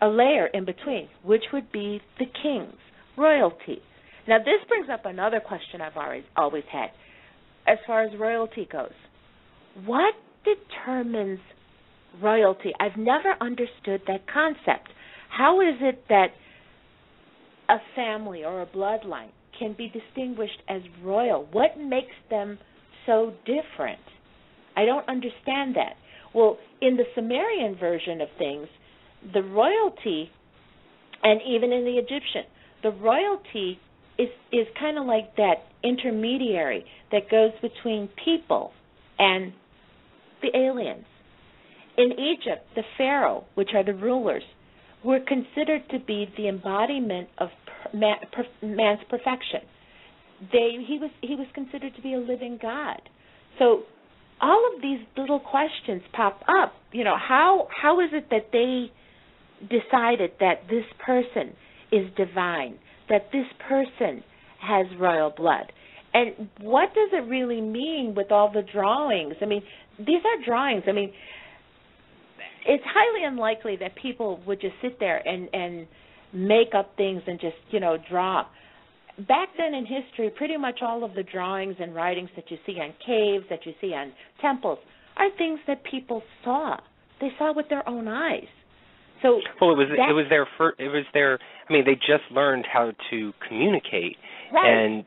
layer in between, which would be the kings, royalty. Now, this brings up another question I've always had as far as royalty goes. What determines royalty? I've never understood that concept. How is it that a family or a bloodline can be distinguished as royal? What makes them so different? I don't understand that. Well, in the Sumerian version of things, the royalty, and even in the Egyptian, the royalty is kind of like that intermediary that goes between people and the aliens. In Egypt, the pharaoh, which are the rulers, were considered to be the embodiment of man's perfection. He was considered to be a living god. So all of these little questions pop up. How is it that they decided that this person is divine, that this person has royal blood? And what does it really mean with all the drawings? I mean, these are drawings. I mean, it's highly unlikely that people would just sit there and make up things and just, draw. Back then in history, pretty much all of the drawings and writings that you see on caves, that you see on temples, are things that people saw. They saw with their own eyes. So they just learned how to communicate, right. And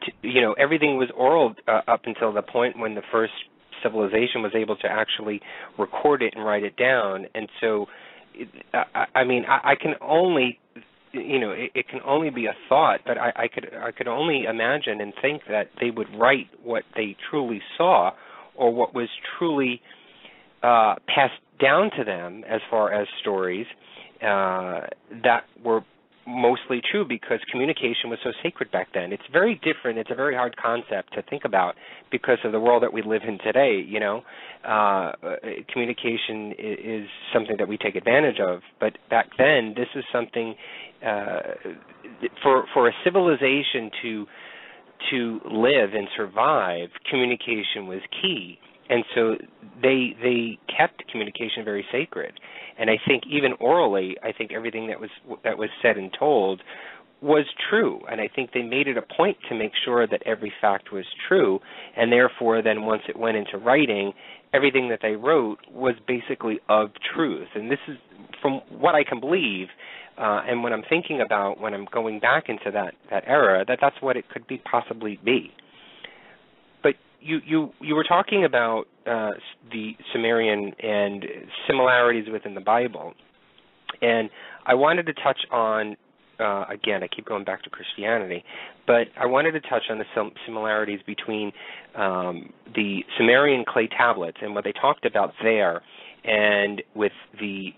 everything was oral up until the point when the first civilization was able to actually record it and write it down. And so, I can only, it can only be a thought, but I could only imagine and think that they would write what they truly saw or what was truly passed down to them as far as stories that were mostly true, because communication was so sacred back then. It's very different. It's a very hard concept to think about because of the world that we live in today. Communication is something that we take advantage of, but back then this is something for a civilization to live and survive. Communication was key. And so they kept communication very sacred. And I think even orally, I think everything that was said and told was true. And I think they made it a point to make sure that every fact was true. And therefore, then once it went into writing, everything that they wrote was basically of truth. And this is, from what I can believe, and what I'm thinking about when I'm going back into that era, that's what it could possibly be. You were talking about the Sumerian and similarities within the Bible, and I wanted to touch on, again, I keep going back to Christianity, but I wanted to touch on the similarities between the Sumerian clay tablets and what they talked about there and with the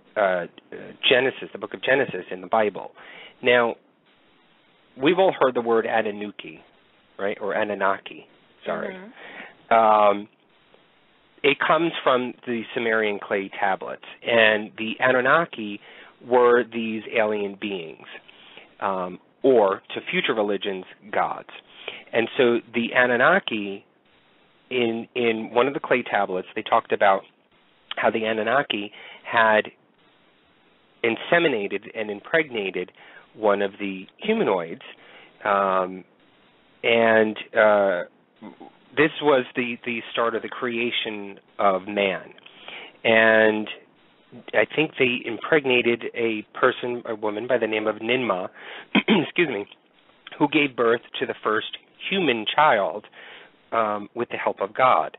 Genesis, the book of Genesis in the Bible. Now, we've all heard the word Anunnaki, right, or Anunnaki. Sorry. Mm-hmm. It comes from the Sumerian clay tablets, and the Anunnaki were these alien beings, or to future religions, gods. And so the Anunnaki, in one of the clay tablets, they talked about how the Anunnaki had inseminated and impregnated one of the humanoids, and this was the start of the creation of man. And I think they impregnated a woman by the name of Ninmah, excuse me, who gave birth to the first human child with the help of God.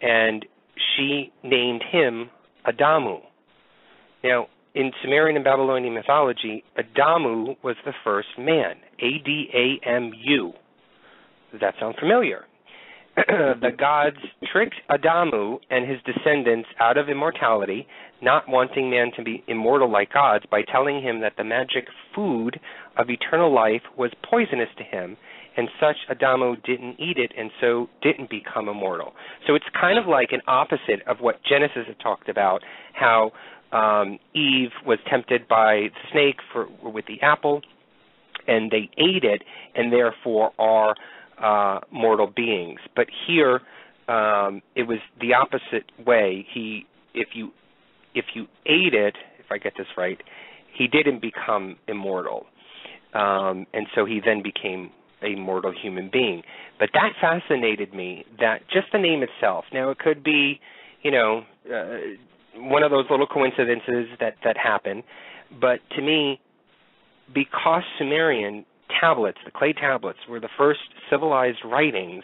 And she named him Adamu. Now, in Sumerian and Babylonian mythology, Adamu was the first man, Adamu. Does that sound familiar? The gods tricked Adamu and his descendants out of immortality, not wanting man to be immortal like gods, by telling him that the magic food of eternal life was poisonous to him, and such Adamu didn't eat it and so didn't become immortal. So it's kind of like an opposite of what Genesis had talked about, how Eve was tempted by the snake with the apple, and they ate it, and therefore are mortal beings. But here, it was the opposite way. If you ate it, if I get this right, he didn't become immortal, and so he then became a mortal human being. But that fascinated me. That just the name itself. Now it could be, one of those little coincidences that happen, but to me, because Sumerian tablets, the clay tablets, were the first civilized writings,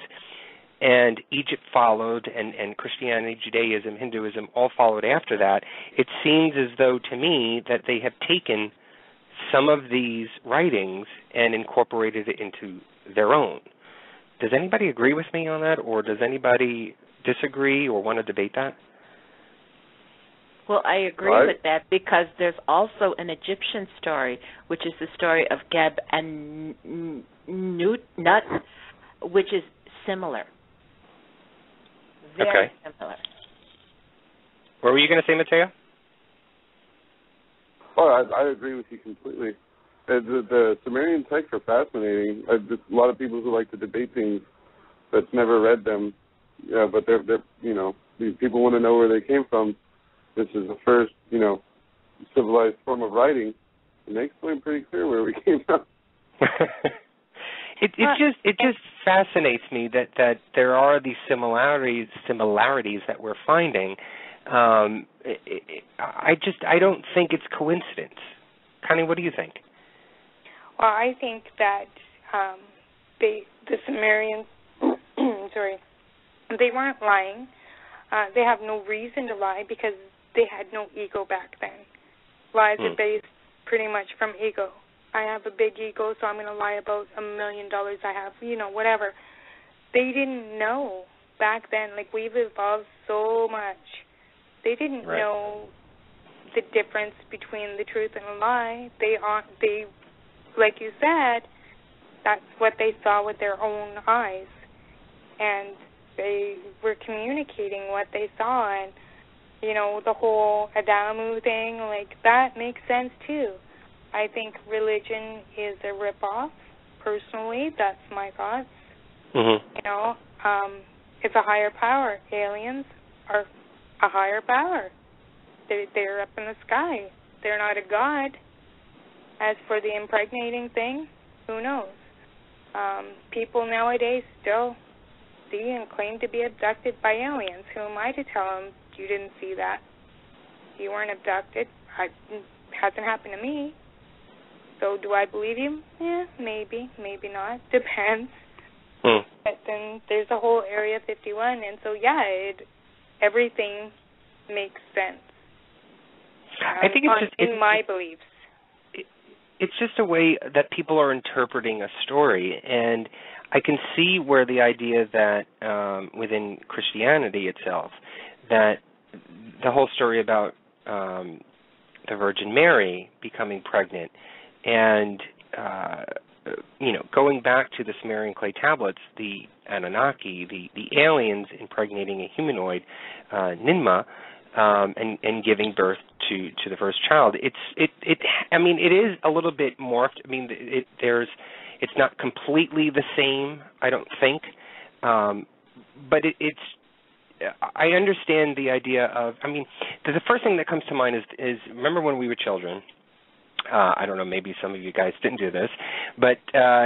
and Egypt followed, and Christianity, Judaism, Hinduism all followed after that, it seems as though to me that they have taken some of these writings and incorporated it into their own. Does anybody agree with me on that, or does anybody disagree or want to debate that? Well, I agree with that, because there's also an Egyptian story, which is the story of Geb and Nut, which is similar. Very similar. What were you going to say, Mateo? Oh, I agree with you completely. The Sumerian texts are fascinating. There's a lot of people who like to debate things that's never read them, but they're people want to know where they came from. This is the first, civilized form of writing, and they explain pretty clear where we came from. It just fascinates me that there are these similarities that we're finding. I don't think it's coincidence. Connie, what do you think? Well, I think that the Sumerians, they weren't lying. They have no reason to lie because they had no ego back then. Lies are based pretty much from ego. I have a big ego, so I'm going to lie about $1 million I have, whatever. They didn't know back then. Like, we've evolved so much. They didn't know the difference between the truth and a lie. They, like you said, that's what they saw with their own eyes. And they were communicating what they saw, and, the whole Adamu thing, like, that makes sense, too. I think religion is a ripoff, personally. That's my thoughts. Mm-hmm. It's a higher power. Aliens are a higher power. They're up in the sky. They're not a god. As for the impregnating thing, who knows? People nowadays still see and claim to be abducted by aliens. Who am I to tell them you didn't see that? You weren't abducted. It hasn't happened to me. So do I believe you? Yeah, maybe not. Depends. But then there's a whole Area 51, and so, everything makes sense. I think it's my beliefs. It's just a way that people are interpreting a story, and I can see where the idea that within Christianity itself, that the whole story about the Virgin Mary becoming pregnant and, going back to the Sumerian clay tablets, the Anunnaki, the aliens impregnating a humanoid, Ninmah, and giving birth to the first child. It is a little bit morphed. It's not completely the same, I don't think, but I understand the idea of. The first thing that comes to mind is remember when we were children. I don't know, maybe some of you guys didn't do this, but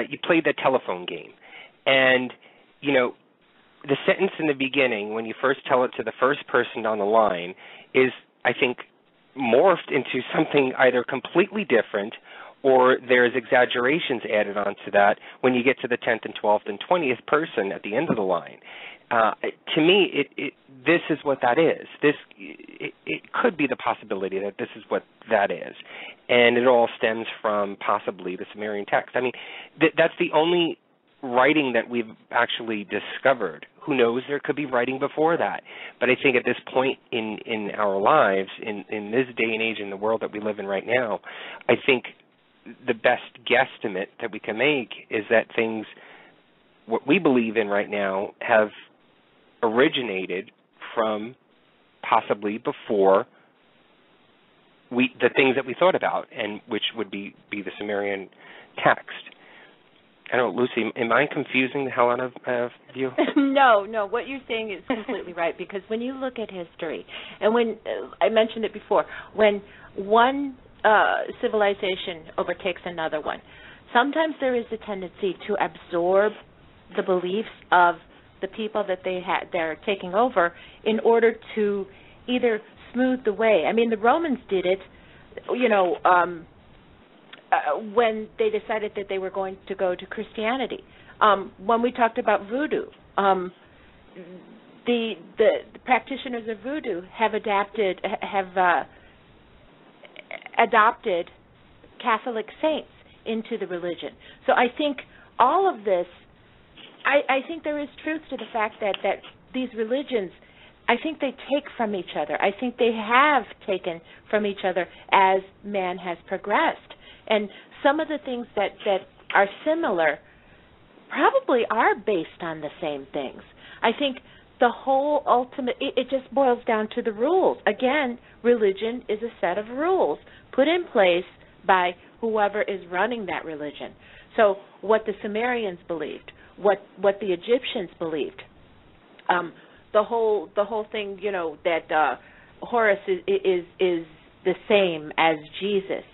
you played the telephone game, and the sentence in the beginning, when you first tell it to the first person on the line, is, I think, morphed into something either completely different or there's exaggerations added onto that when you get to the 10th and 12th and 20th person at the end of the line. To me, this is what that is. It could be the possibility that this is what that is, and it all stems from possibly the Sumerian text. I mean, that's the only writing that we've actually discovered. Who knows? There could be writing before that. But I think at this point in our lives, in this day and age, in the world that we live in right now, I think the best guesstimate that we can make is that things, what we believe in right now, have originated from possibly before the things that we thought about, and which would be the Sumerian text. I don't know, Lucy, am I confusing the hell out of you? No, what you're saying is completely right, because when you look at history, and when I mentioned it before, when one civilization overtakes another one, sometimes there is a tendency to absorb the beliefs of the people that they're taking over in order to either smooth the way. I mean, the Romans did it, when they decided that they were going to go to Christianity. When we talked about voodoo, the practitioners of voodoo have adopted Catholic saints into the religion. So I think all of this, I think there is truth to the fact that these religions, I think they take from each other. I think they have taken from each other as man has progressed. And some of the things that are similar probably are based on the same things. I think the whole ultimate, it just boils down to the rules. Again, religion is a set of rules put in place by whoever is running that religion. So what the Sumerians believed, what the Egyptians believed, the whole thing, that Horus is the same as Jesus.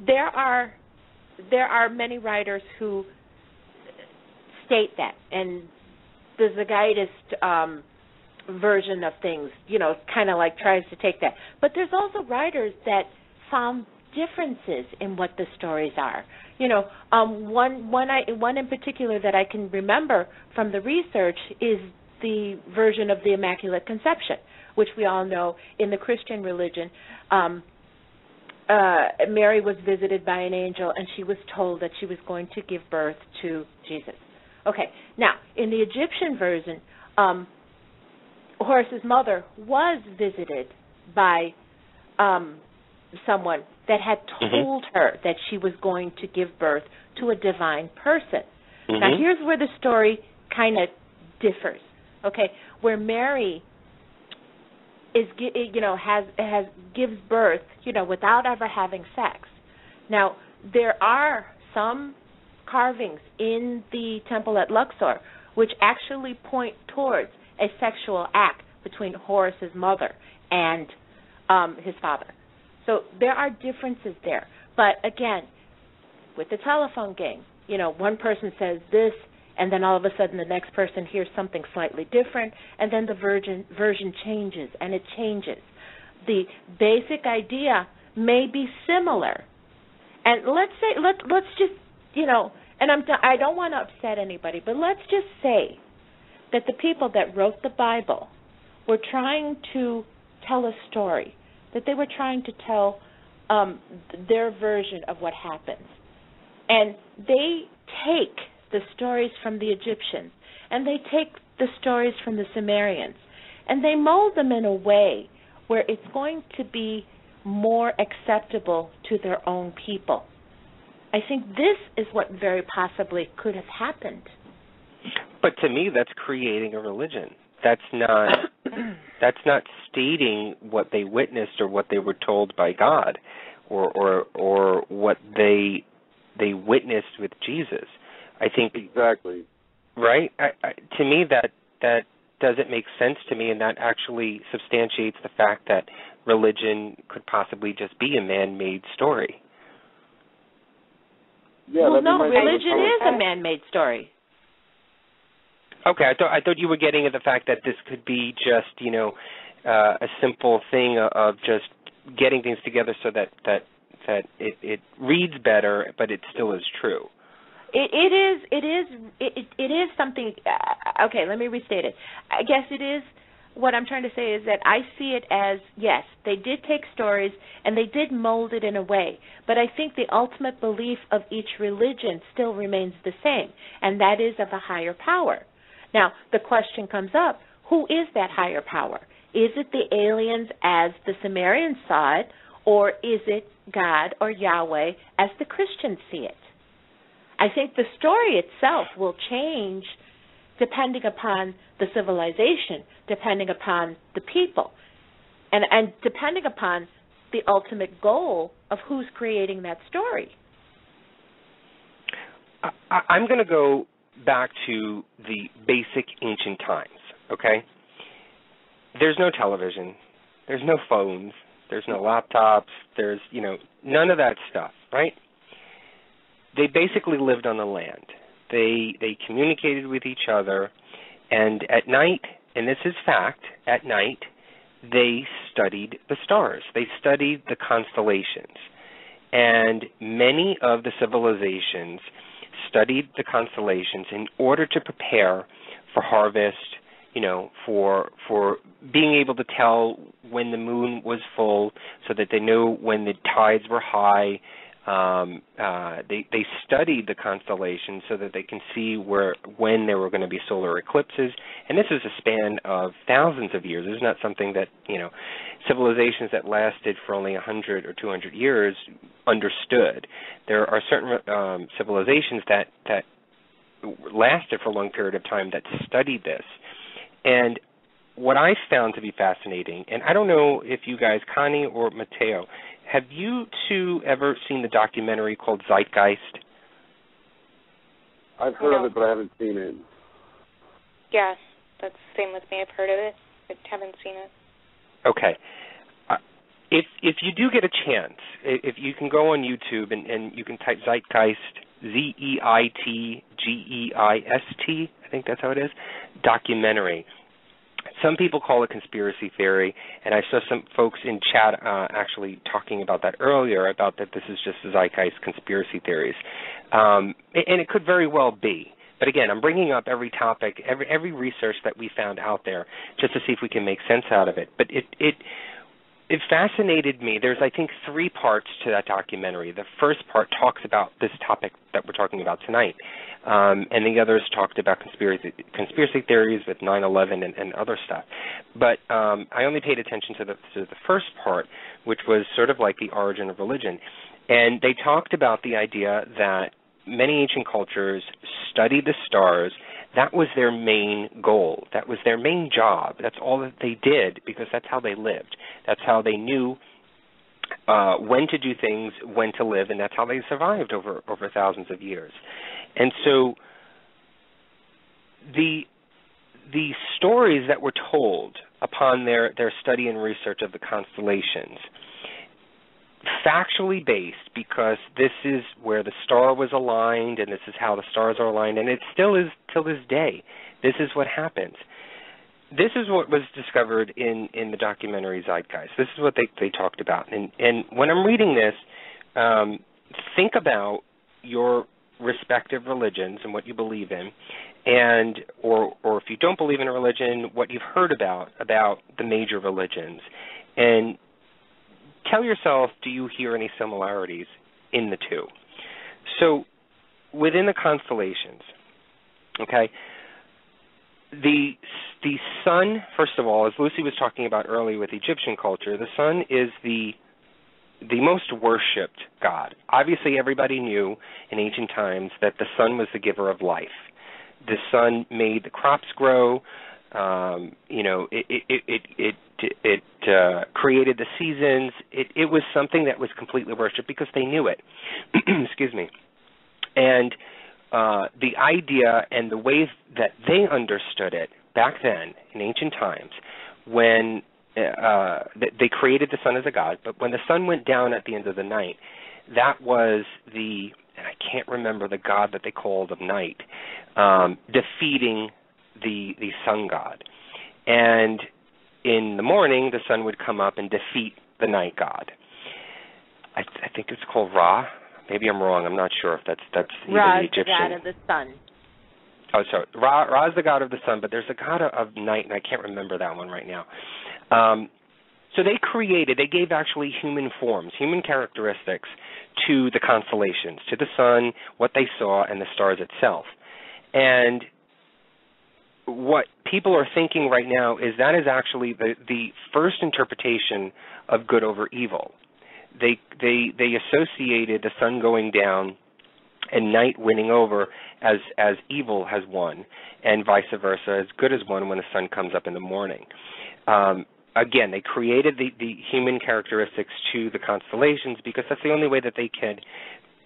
There are many writers who state that, and the Zagaitist version of things, kind of like tries to take that. But there's also writers that found differences in what the stories are. One in particular that I can remember from the research is the version of the Immaculate Conception, which we all know in the Christian religion. Mary was visited by an angel, and she was told that she was going to give birth to Jesus. Okay, now, in the Egyptian version, Horus's mother was visited by someone that had told her that she was going to give birth to a divine person. Now, here's where the story kind of differs. Okay, where Mary is, gives birth, without ever having sex. Now, there are some carvings in the temple at Luxor which actually point towards a sexual act between Horus's mother and his father. So there are differences there. But again, with the telephone game, one person says this, and then all of a sudden the next person hears something slightly different, and then the version changes, and it changes. The basic idea may be similar. And let's just, and I don't want to upset anybody, but let's just say that the people that wrote the Bible were trying to tell a story, that they were trying to tell their version of what happens. And they take the stories from the Egyptians, and they take the stories from the Sumerians, and they mold them in a way where it's going to be more acceptable to their own people. I think this is what very possibly could have happened. But to me, that's creating a religion. That's not stating what they witnessed or what they were told by God, or what they witnessed with Jesus. I think exactly right. To me, that doesn't make sense to me, and that actually substantiates the fact that religion could possibly just be a man-made story. Yeah, well, no, religion is a man-made story. Okay, I thought you were getting at the fact that this could be just, a simple thing of just getting things together so that it reads better, but it still is true. It is something. Okay, let me restate it. I guess it is. What I'm trying to say is that I see it as, yes, they did take stories and they did mold it in a way, but I think the ultimate belief of each religion still remains the same, and that is of a higher power. Now, the question comes up, who is that higher power? Is it the aliens as the Sumerians saw it, or is it God or Yahweh as the Christians see it? I think the story itself will change depending upon the civilization, depending upon the people, and depending upon the ultimate goal of who's creating that story. I'm going to go back to the basic ancient times, okay? There's no television. There's no phones. There's no laptops. There's, none of that stuff, right? They basically lived on the land. They communicated with each other, and at night, and this is fact, at night, they studied the stars. They studied the constellations. And many of the civilizations studied the constellations in order to prepare for harvest, for being able to tell when the moon was full so that they knew when the tides were high. They studied the constellations so that they can see when there were going to be solar eclipses, and this is a span of thousands of years. This is not something that civilizations that lasted for only 100 or 200 years understood. There are certain civilizations that lasted for a long period of time that studied this, and what I found to be fascinating, and I don't know if you guys, Connie or Mateo, have you two ever seen the documentary called Zeitgeist? I've heard of it, but I haven't seen it. Yeah, that's the same with me. I've heard of it, but haven't seen it. Okay. If you do get a chance, if you can go on YouTube and you can type Zeitgeist, Zeitgeist, I think that's how it is, documentary. Some people call it conspiracy theory, and I saw some folks in chat actually talking about that earlier, about that this is just Zeitgeist conspiracy theories. And it could very well be. But again, I'm bringing up every topic, every research that we found out there, just to see if we can make sense out of it. But it fascinated me. There's, I think, 3 parts to that documentary. The first part talks about this topic that we're talking about tonight, and the others talked about conspiracy theories with 9/11 and other stuff. But I only paid attention to the first part, which was sort of like the origin of religion. And they talked about the idea that many ancient cultures studied the stars. That was their main goal. That was their main job. That's all that they did, because that's how they lived. That's how they knew when to do things, when to live, and that's how they survived over thousands of years. And so the stories that were told upon their study and research of the constellations, factually based, because this is where the star was aligned, and this is how the stars are aligned, and it still is till this day. This is what happens. This is what was discovered in the documentary Zeitgeist. This is what they talked about. And when I'm reading this, think about your respective religions and what you believe in, and or if you don't believe in a religion, what you've heard about the major religions, and tell yourself, do you hear any similarities in the two? So within the constellations, okay, the sun, first of all, as Lucy was talking about earlier with Egyptian culture, the sun is the most worshipped god. Obviously, everybody knew in ancient times that the sun was the giver of life. The sun made the crops grow. It created the seasons. It was something that was completely worshipped because they knew it. Excuse me. And the idea and the way that they understood it back then in ancient times, when they created the sun as a god, but when the sun went down at the end of the night, that was and I can't remember the god that they called of night, defeating the sun god. And in the morning, the sun would come up and defeat the night god. I think it's called Ra. Maybe I'm wrong. I'm not sure if that's Ra the is Egyptian. the god of the sun. Oh, sorry. Ra is the god of the sun, but there's a god of night, and I can't remember that one right now. So they gave actually human forms, human characteristics to the constellations, to the sun, what they saw, and the stars itself. And what people are thinking right now is that is actually the first interpretation of good over evil. They associated the sun going down and night winning over as evil has won, and vice versa, as good has won when the sun comes up in the morning. Again, they created the human characteristics to the constellations because that's the only way that they could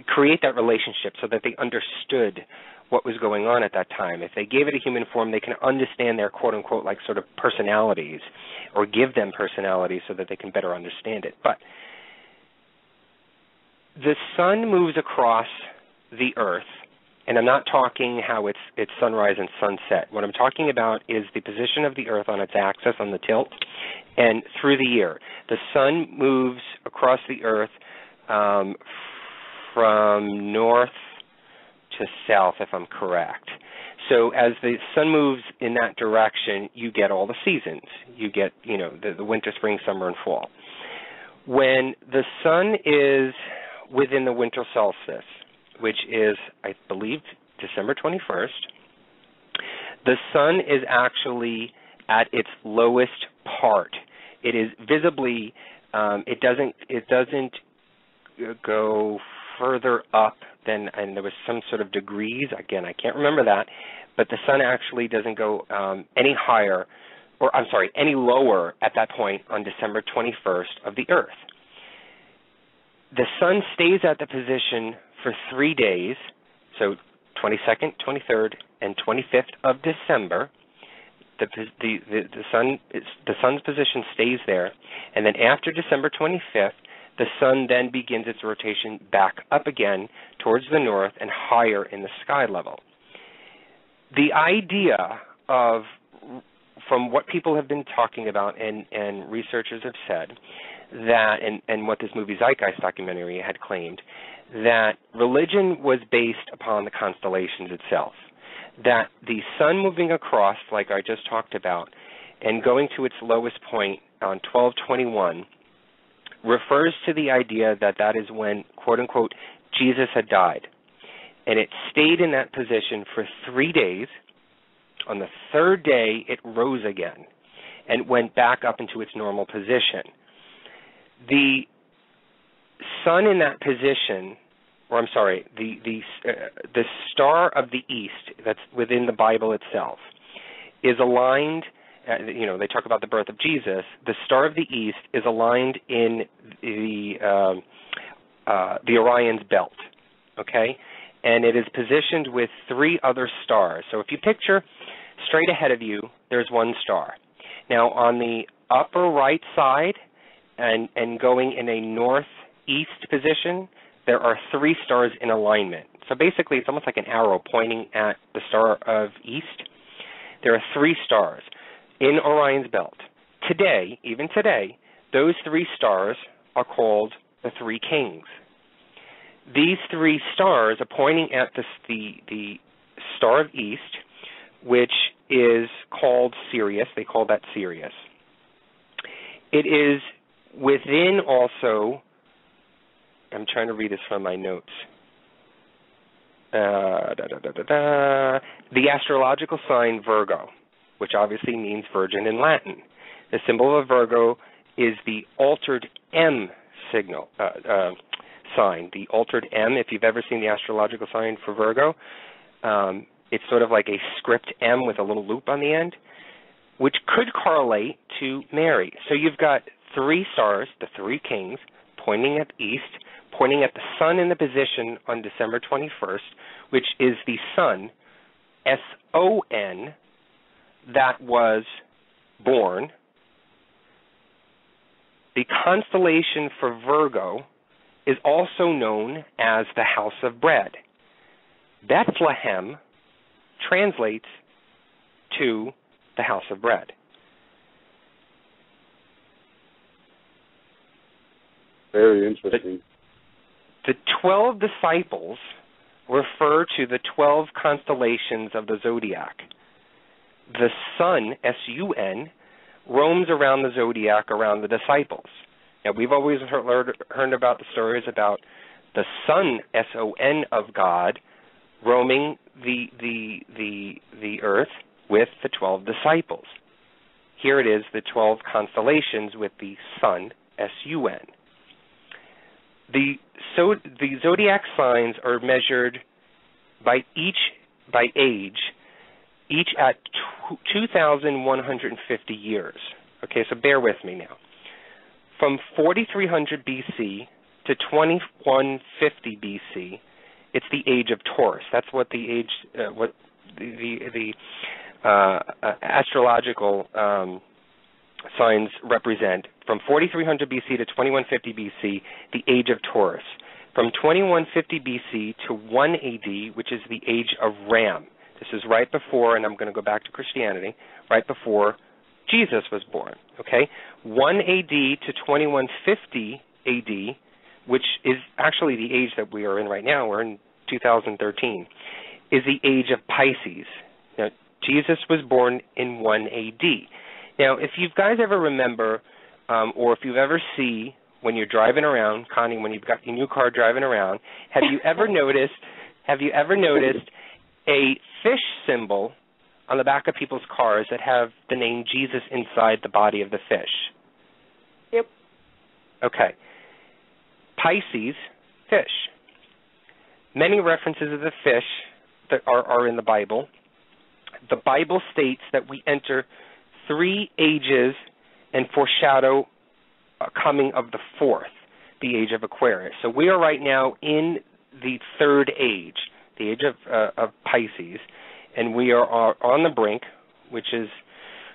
create that relationship so that they understood what was going on at that time. If they gave it a human form, they can understand their quote-unquote like sort of personalities or give them personalities so that they can better understand it. But the sun moves across the earth, and I'm not talking how it's sunrise and sunset. What I'm talking about is the position of the earth on its axis, on the tilt, and through the year. The sun moves across the earth from north to south, if I'm correct. So as the sun moves in that direction, you get all the seasons. You get, the winter, spring, summer, and fall. When the sun is within the winter solstice, which is, I believe, December 21st, the sun is actually at its lowest part. It is visibly, it doesn't go further up than, and there was some sort of degrees, again, I can't remember that, but the sun actually doesn't go any lower at that point on December 21st of the earth. The sun stays at the position for 3 days, so 22nd, 23rd, and 25th of December. The sun's position stays there, and then after December 25th, the sun then begins its rotation back up again towards the north and higher in the sky level. The idea of, from what people have been talking about and researchers have said, that, and what this movie Zeitgeist documentary had claimed, that religion was based upon the constellations itself, that the sun moving across, like I just talked about, and going to its lowest point on 12/21 refers to the idea that is when, quote-unquote, Jesus had died. And it stayed in that position for 3 days. On the third day, it rose again and went back up into its normal position. The sun in that position, or I'm sorry, the star of the east that's within the Bible itself is aligned. They talk about the birth of Jesus. The star of the east is aligned in the Orion's belt, okay? And it is positioned with 3 other stars. So if you picture straight ahead of you, there's one star. Now on the upper right side and going in a northeast position, there are 3 stars in alignment. So basically it's almost like an arrow pointing at the star of east. There are 3 stars in Orion's belt. Today, even today, those 3 stars are called the 3 kings. These 3 stars are pointing at the star of east, which is called Sirius. They call that Sirius. It is within also, I'm trying to read this from my notes, the astrological sign Virgo, which obviously means virgin in Latin. The symbol of Virgo is the altered M signal sign. The altered M, if you've ever seen the astrological sign for Virgo, it's sort of like a script M with a little loop on the end, which could correlate to Mary. So you've got 3 stars, the 3 kings, pointing at east, pointing at the sun in the position on December 21st, which is the sun, S-O-N, that was born. The constellation for Virgo is also known as the House of Bread. Bethlehem translates to the house of bread. Very interesting. The 12 disciples refer to the 12 constellations of the zodiac. The sun, S-U-N, roams around the zodiac around the disciples. Now, we've always heard about the stories about the sun, S-O-N, of God roaming the earth with the 12 disciples. Here it is, the 12 constellations with the sun, S-U-N. The zodiac signs are measured by age, each at 2,150 years. Okay, so bear with me now. From 4300 BC to 2150 BC, it's the age of Taurus. That's what the astrological signs represent. From 4300 BC to 2150 BC, the age of Taurus. From 2150 BC to 1 AD, which is the age of Ram. This is right before, and I'm going to go back to Christianity, right before Jesus was born. Okay? 1 AD to 2150 AD, which is actually the age that we are in right now, we're in 2013, is the age of Pisces. Now, Jesus was born in 1 AD. Now, if you guys ever remember, or if you've ever see when you're driving around, Connie, when you've got your new car driving around, have you ever noticed a fish symbol on the back of people's cars that have the name Jesus inside the body of the fish? Yep. Okay. Pisces, fish. Many references of the fish that are in the Bible. The Bible states that we enter 3 ages and foreshadow a coming of the 4th, the age of Aquarius. So we are right now in the 3rd age, the age of Pisces, and we are on the brink, which is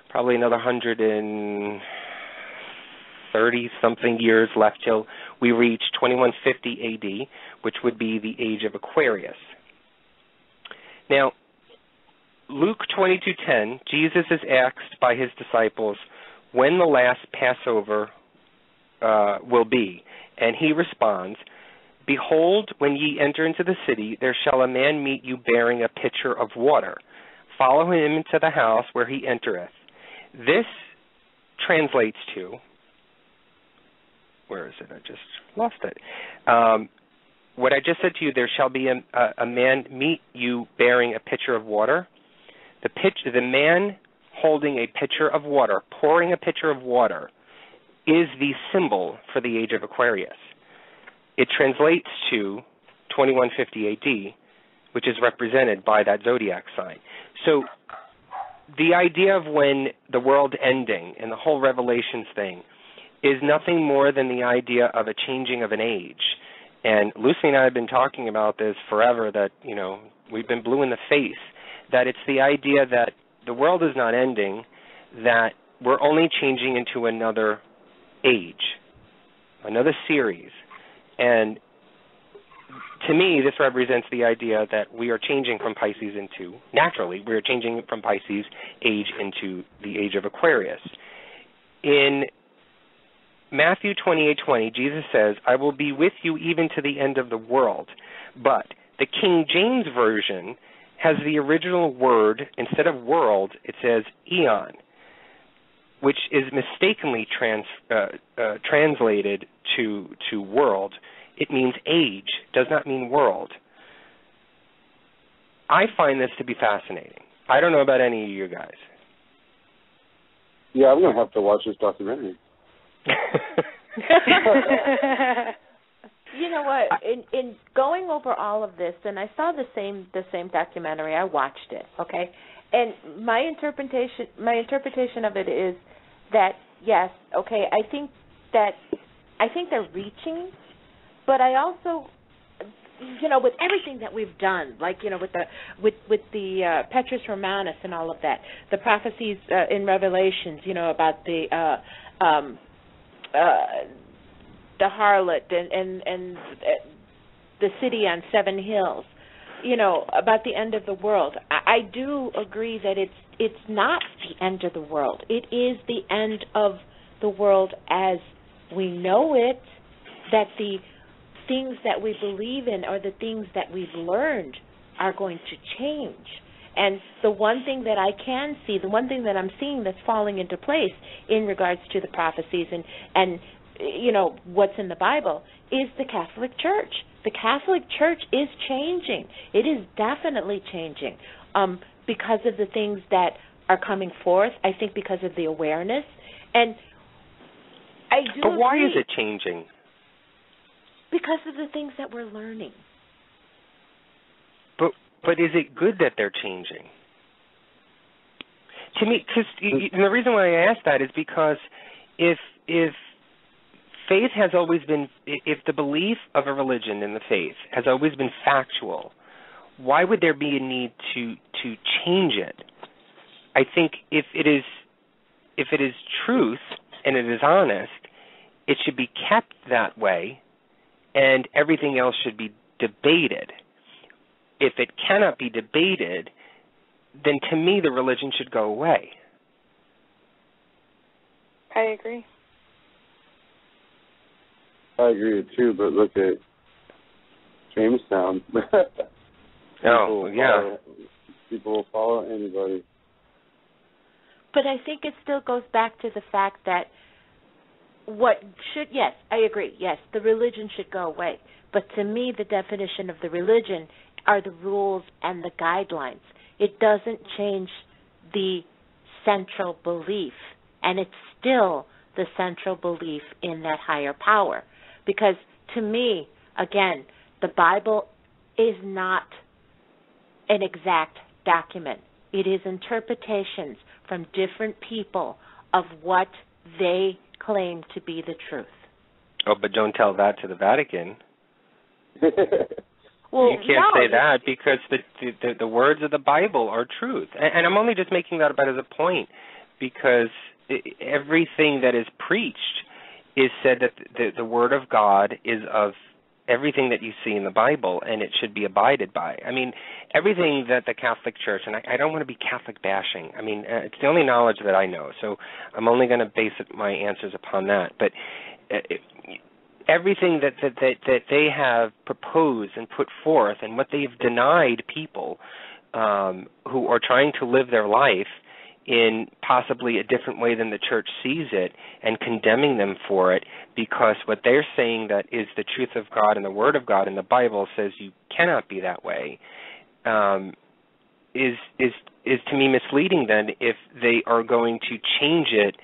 probably another 130-something years left till we reach 2150 AD, which would be the age of Aquarius. Now, Luke 22:10, Jesus is asked by his disciples when the last Passover will be, and he responds, "Behold, when ye enter into the city, there shall a man meet you bearing a pitcher of water. Follow him into the house where he entereth." This translates to, where is it? I just lost it. What I just said to you, there shall be a man meet you bearing a pitcher of water. The man holding a pitcher of water, pouring a pitcher of water, is the symbol for the age of Aquarius. It translates to 2150 AD, which is represented by that zodiac sign. So the idea of when the world ending and the whole Revelations thing is nothing more than the idea of a changing of an age. And Lucy and I have been talking about this forever, that, you know, we've been blue in the face, that it's the idea that the world is not ending, that we're only changing into another age, another series. And to me, this represents the idea that we are changing from Pisces into, naturally, we are changing from Pisces age into the age of Aquarius. In Matthew 28:20, Jesus says, "I will be with you even to the end of the world." But the King James Version has the original word, instead of world, it says eon, which is mistakenly translated to world. It means age, does not mean world. I find this to be fascinating. I don't know about any of you guys. Yeah, I'm going to have to watch this documentary. You know what? In going over all of this, and I saw the same documentary. I watched it. Okay, and my interpretation of it is that yes, okay. I think they're reaching, but I also, you know, with everything that we've done, like, you know, with the Petrus Romanus and all of that, the prophecies in Revelations, you know, about the harlot and the city on 7 hills, you know, about the end of the world. I I do agree that it's not the end of the world. It is the end of the world as we know it, that the things that we believe in or the things that we've learned are going to change. And the one thing that I can see, the one thing that I'm seeing that's falling into place in regards to the prophecies and you know, what's in the Bible is the Catholic Church. The Catholic Church is changing. It is definitely changing because of the things that are coming forth, I think because of the awareness. And I do But why agree, is it changing? because of the things that we're learning. But is it good that they're changing? To me, because the reason why I ask that is because if faith has always been, if the belief of a religion in the faith has always been factual, why would there be a need to change it? I think if it is truth and it is honest, it should be kept that way, and everything else should be debated. If it cannot be debated, then to me the religion should go away. I agree. I agree too, but look at Jamestown. People will follow anybody. But I think it still goes back to the fact that yes, I agree, yes, the religion should go away. But to me, the definition of the religion are the rules and the guidelines. It doesn't change the central belief, and it's still the central belief in that higher power. Because to me, again, the Bible is not an exact document. It is interpretations from different people of what they claim to be the truth. Oh, but don't tell that to the Vatican. Well, you can't say that because the words of the Bible are truth. And I'm only just making that about as a point because everything that is preached is said that the Word of God is of everything that you see in the Bible, and it should be abided by. I mean, everything that the Catholic Church, and I don't want to be Catholic bashing. I mean, it's the only knowledge that I know, so I'm only going to base my answers upon that. But everything that they have proposed and put forth and what they've denied people who are trying to live their life in possibly a different way than the church sees it and condemning them for it because what they're saying that is the truth of God and the Word of God in the Bible says you cannot be that way is to me misleading then if they are going to change it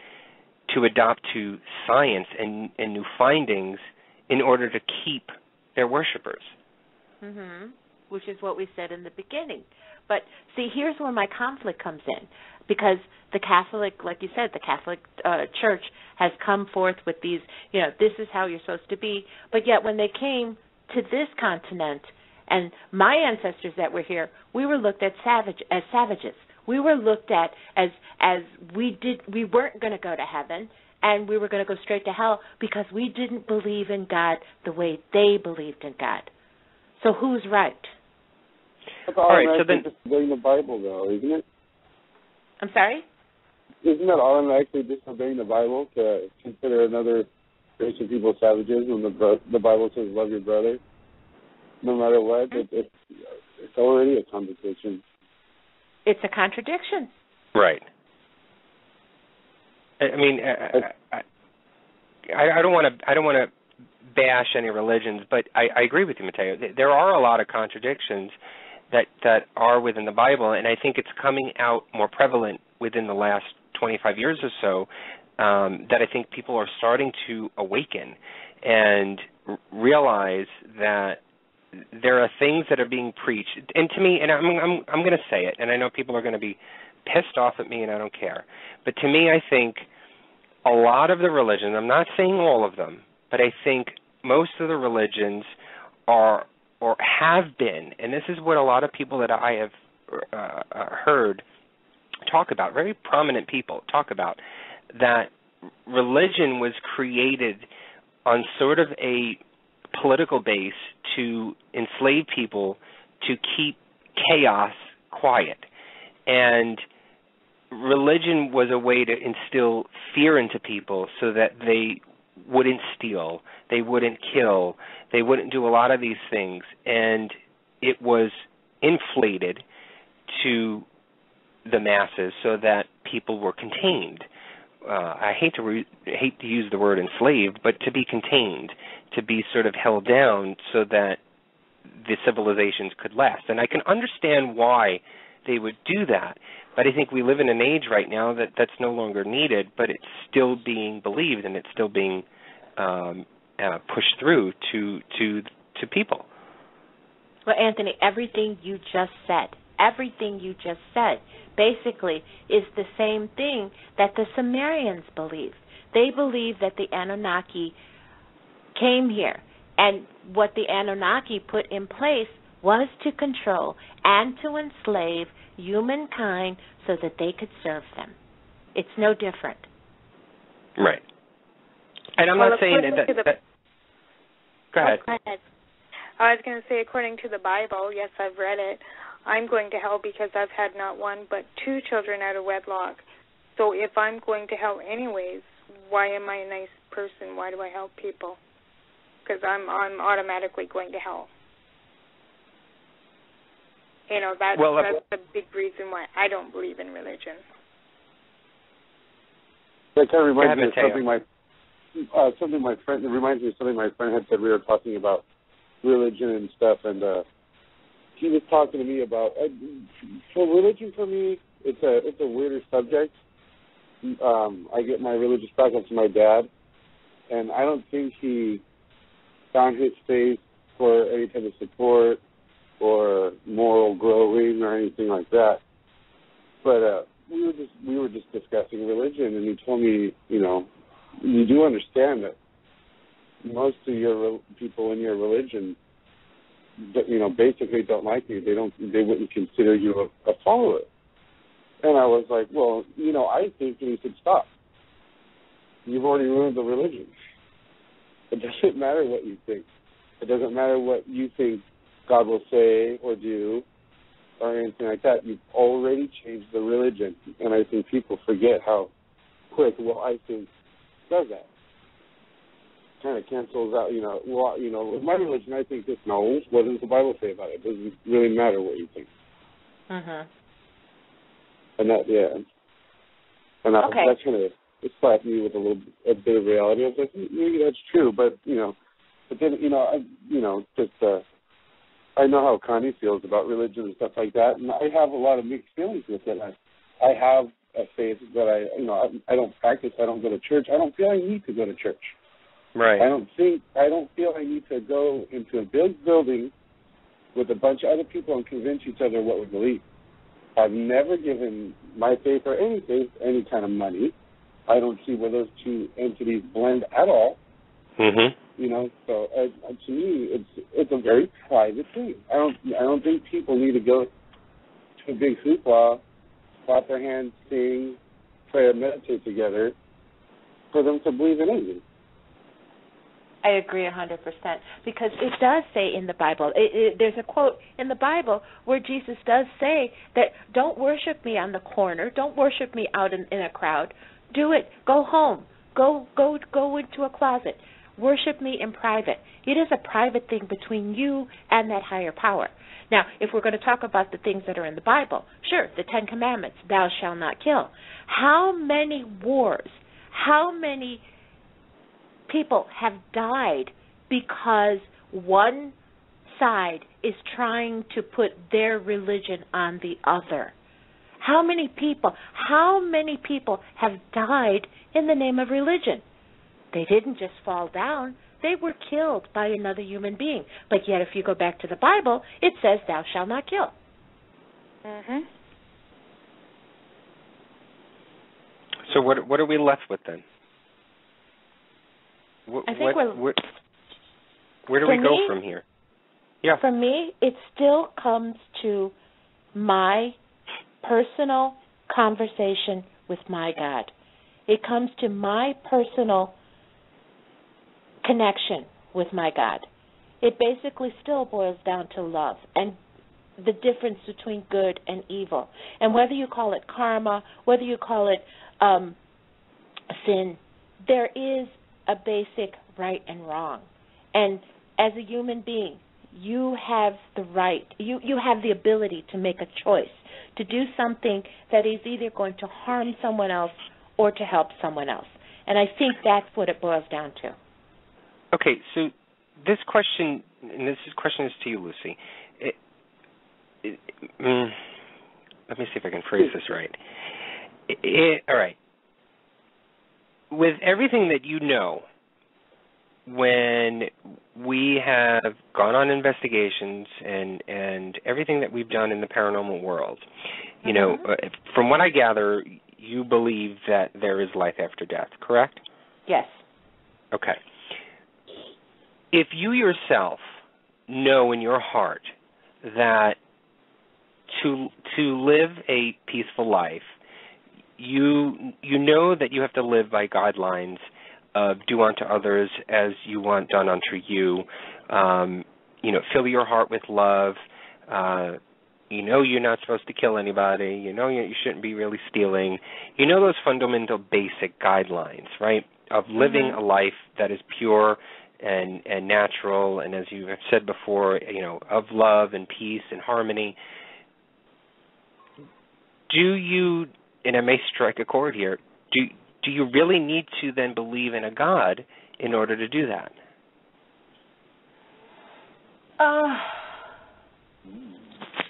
to adopt to science and new findings in order to keep their worshipers. Mm-hmm. Which is what we said in the beginning. But see, here's where my conflict comes in, because the Catholic, like you said, the Catholic Church has come forth with these, this is how you're supposed to be. But yet when they came to this continent, and my ancestors that were here, we were looked at as savages. We were looked at as we weren't going to go to heaven, and we were going to go straight to hell because we didn't believe in God the way they believed in God. So who's right? All right, so then disobeying the Bible, though, isn't it? I'm sorry? Isn't that automatically disobeying the Bible to consider another race of people savages when the Bible says love your brother? No matter what, it's already a contradiction. It's a contradiction. Right. I mean, I don't want to bash any religions, but I agree with you, Mateo. There are a lot of contradictions that are within the Bible, and I think it's coming out more prevalent within the last 25 years or so that I think people are starting to awaken and realize that there are things that are being preached. And to me, and I'm going to say it, and I know people are going to be pissed off at me, and I don't care. But to me, I think a lot of the religions, I'm not saying all of them, but I think most of the religions are or have been, and this is what a lot of people that I have heard talk about, very prominent people talk about, that religion was created on sort of a political base to enslave people to keep chaos quiet. And religion was a way to instill fear into people so that they wouldn't steal, they wouldn't kill, they wouldn't do a lot of these things. And it was inflated to the masses so that people were contained. I hate to use the word enslaved, but to be contained, to be sort of held down so that the civilizations could last. And I can understand why they would do that, but I think we live in an age right now that that's no longer needed, but it's still being believed and it's still being pushed through to people. Well, Anthony, everything you just said basically is the same thing that the Sumerians believed. They believed that the Anunnaki came here, and what the Anunnaki put in place was to control and to enslave humankind so that they could serve them. It's no different. Right. And I'm not saying that... Go ahead. Go ahead. I was going to say, according to the Bible, yes, I've read it, I'm going to hell because I've had not one but 2 children out of wedlock. So if I'm going to hell anyways, why am I a nice person? Why do I help people? Because I'm automatically going to hell. You know, that's the big reason why I don't believe in religion. That kind of reminds me of something my friend. It reminds me of something my friend had said. We were talking about religion and stuff, and he was talking to me about. So religion for me, it's a weirder subject. I get my religious background from my dad, and I don't think he found his faith for any type of support or moral growing or anything like that. But we were just discussing religion, and he told me, you know, you do understand that most of your people in your religion, you know, basically don't like you. They wouldn't consider you a follower. And I was like, well, you know, I think you should stop. You've already ruined the religion. It doesn't matter what you think. It doesn't matter what you think God will say or do or anything like that. You've already changed the religion. And I think people forget how quick, well, I think does that. Kind of cancels out, you know, well, you know, with my religion, I think this. No, what does the Bible say about it? It doesn't really matter what you think. Mm-hmm. And that, yeah. And that kind of, it slapped me with a bit of reality. I was like, maybe that's true, but, you know, but then, you know, I know how Connie feels about religion and stuff like that, and I have a lot of mixed feelings with it. I have a faith that I don't practice. I don't go to church. I don't feel I need to go to church. Right. I don't feel I need to go into a big building with a bunch of other people and convince each other what we believe. I've never given my faith or any faith any kind of money. I don't see where those two entities blend at all. Mm-hmm. You know, so to me, it's a very private thing. I don't think people need to go to a big hoopla, clap their hands, sing, pray, or meditate together for them to believe in anything. I agree 100%, because it does say in the Bible, there's a quote in the Bible where Jesus does say that don't worship me on the corner, don't worship me out in a crowd, do it, go home, go into a closet, worship me in private. It is a private thing between you and that higher power. Now, if we're going to talk about the things that are in the Bible, sure, the 10 Commandments, thou shalt not kill. How many wars, how many people have died because one side is trying to put their religion on the other? How many people have died in the name of religion? They didn't just fall down. They were killed by another human being. But yet if you go back to the Bible, it says thou shalt not kill. Mhm. So what are we left with then? I think where do we go from here? Yeah. For me, it still comes to my personal conversation with my God. It comes to my personal connection with my God. It basically still boils down to love. And the difference between good and evil. And whether you call it karma, whether you call it sin, there is a basic right and wrong. And as a human being, you have the right, you have the ability to make a choice, to do something that is either going to harm someone else or to help someone else. And I think that's what it boils down to. Okay, so this question is to you, Lucy. Let me see if I can phrase this right. All right. With everything that you know, when we have gone on investigations and everything that we've done in the paranormal world, you know, from what I gather, you believe that there is life after death, correct? Yes. Okay. If you yourself know in your heart that to live a peaceful life, you know that you have to live by guidelines of do unto others as you want done unto you. You know, fill your heart with love. You know you're not supposed to kill anybody. You know you shouldn't be really stealing. You know those fundamental basic guidelines, right, of living a life that is pure and natural, and as you have said before, you know, of love and peace and harmony. Do you, and I may strike a chord here, do you really need to then believe in a God in order to do that?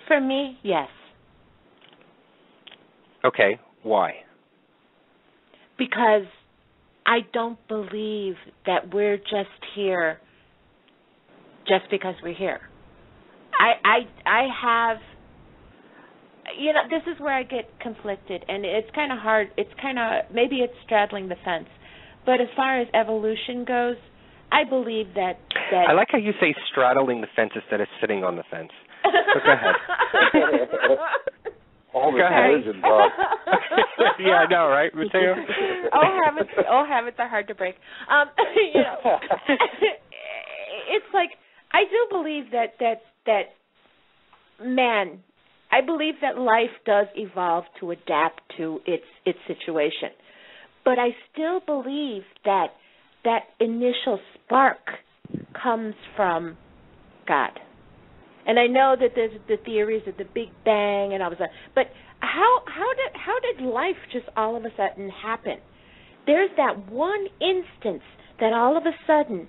For me, yes. Okay, why? Because I don't believe that we're just here just because we're here. I have, you know, this is where I get conflicted, and it's kind of hard. It's kind of, maybe it's straddling the fence. But as far as evolution goes, I believe that I like how you say straddling the fence instead of sitting on the fence. So go ahead. All the collision, Bob. Yeah, I know, right, Mateo? Habits are hard to break. You know, it's like I do believe that man, I believe that life does evolve to adapt to its situation, but I still believe that initial spark comes from God. And I know that there's the theories of the Big Bang and all of that, but how did life just all of a sudden happen? There's that one instance that all of a sudden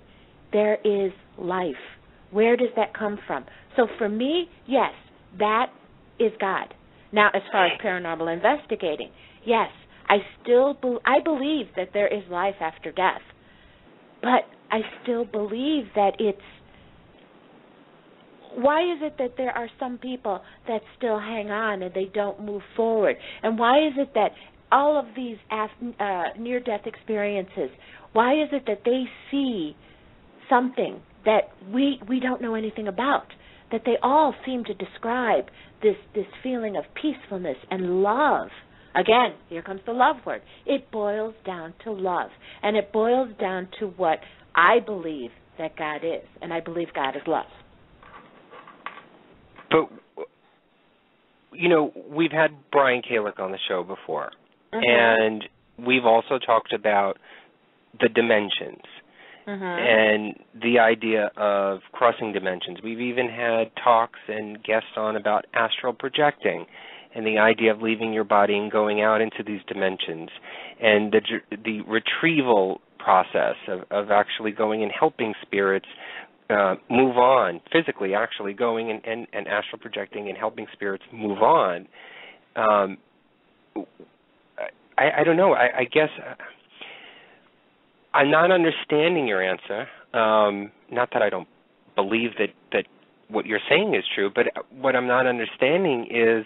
there is life. Where does that come from? So for me, yes, that is God. Now, as far as paranormal investigating, yes, I believe that there is life after death, but I still believe that why is it that there are some people that still hang on and they don't move forward? And why is it that all of these near-death experiences, why is it that they see something that we don't know anything about, that they all seem to describe this feeling of peacefulness and love? Again, here comes the love word. It boils down to love, and it boils down to what I believe that God is, and I believe God is love. But, you know, we've had Brian Kalick on the show before, and we've also talked about the dimensions and the idea of crossing dimensions. We've even had talks and guests on about astral projecting and the idea of leaving your body and going out into these dimensions, and the retrieval process of actually going and helping spirits move on, physically actually going and astral projecting and helping spirits move on. I don't know. I guess I'm not understanding your answer. Not that I don't believe that what you're saying is true, but what I'm not understanding is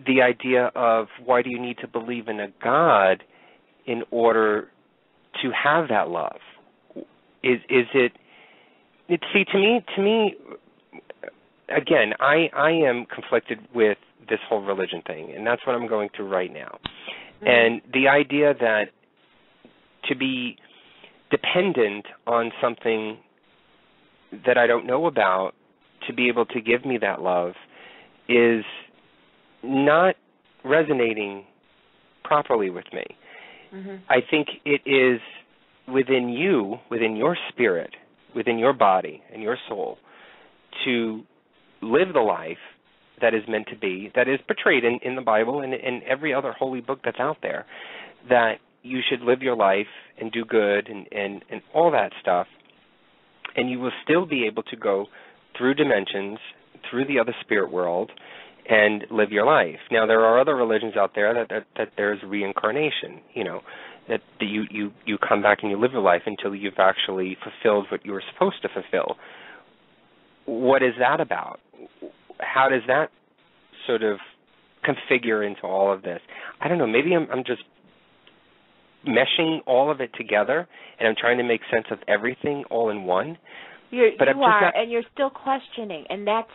the idea of why do you need to believe in a God in order to have that love? Is it? See, to me, again, I am conflicted with this whole religion thing, and that's what I'm going through right now. And the idea that to be dependent on something that I don't know about to be able to give me that love is not resonating properly with me. Mm-hmm. I think it is within you, within your spirit, within your body and your soul, to live the life that is meant to be, that is portrayed in the Bible and in every other holy book that's out there, that you should live your life and do good and all that stuff, and you will still be able to go through dimensions, through the other spirit world, and live your life. Now, there are other religions out there that there's reincarnation, that you come back and you live your life until you've actually fulfilled what you were supposed to fulfill. What is that about? How does that sort of configure into all of this? I don't know. Maybe I'm just meshing all of it together, and I'm trying to make sense of everything all in one. And you're still questioning, and that's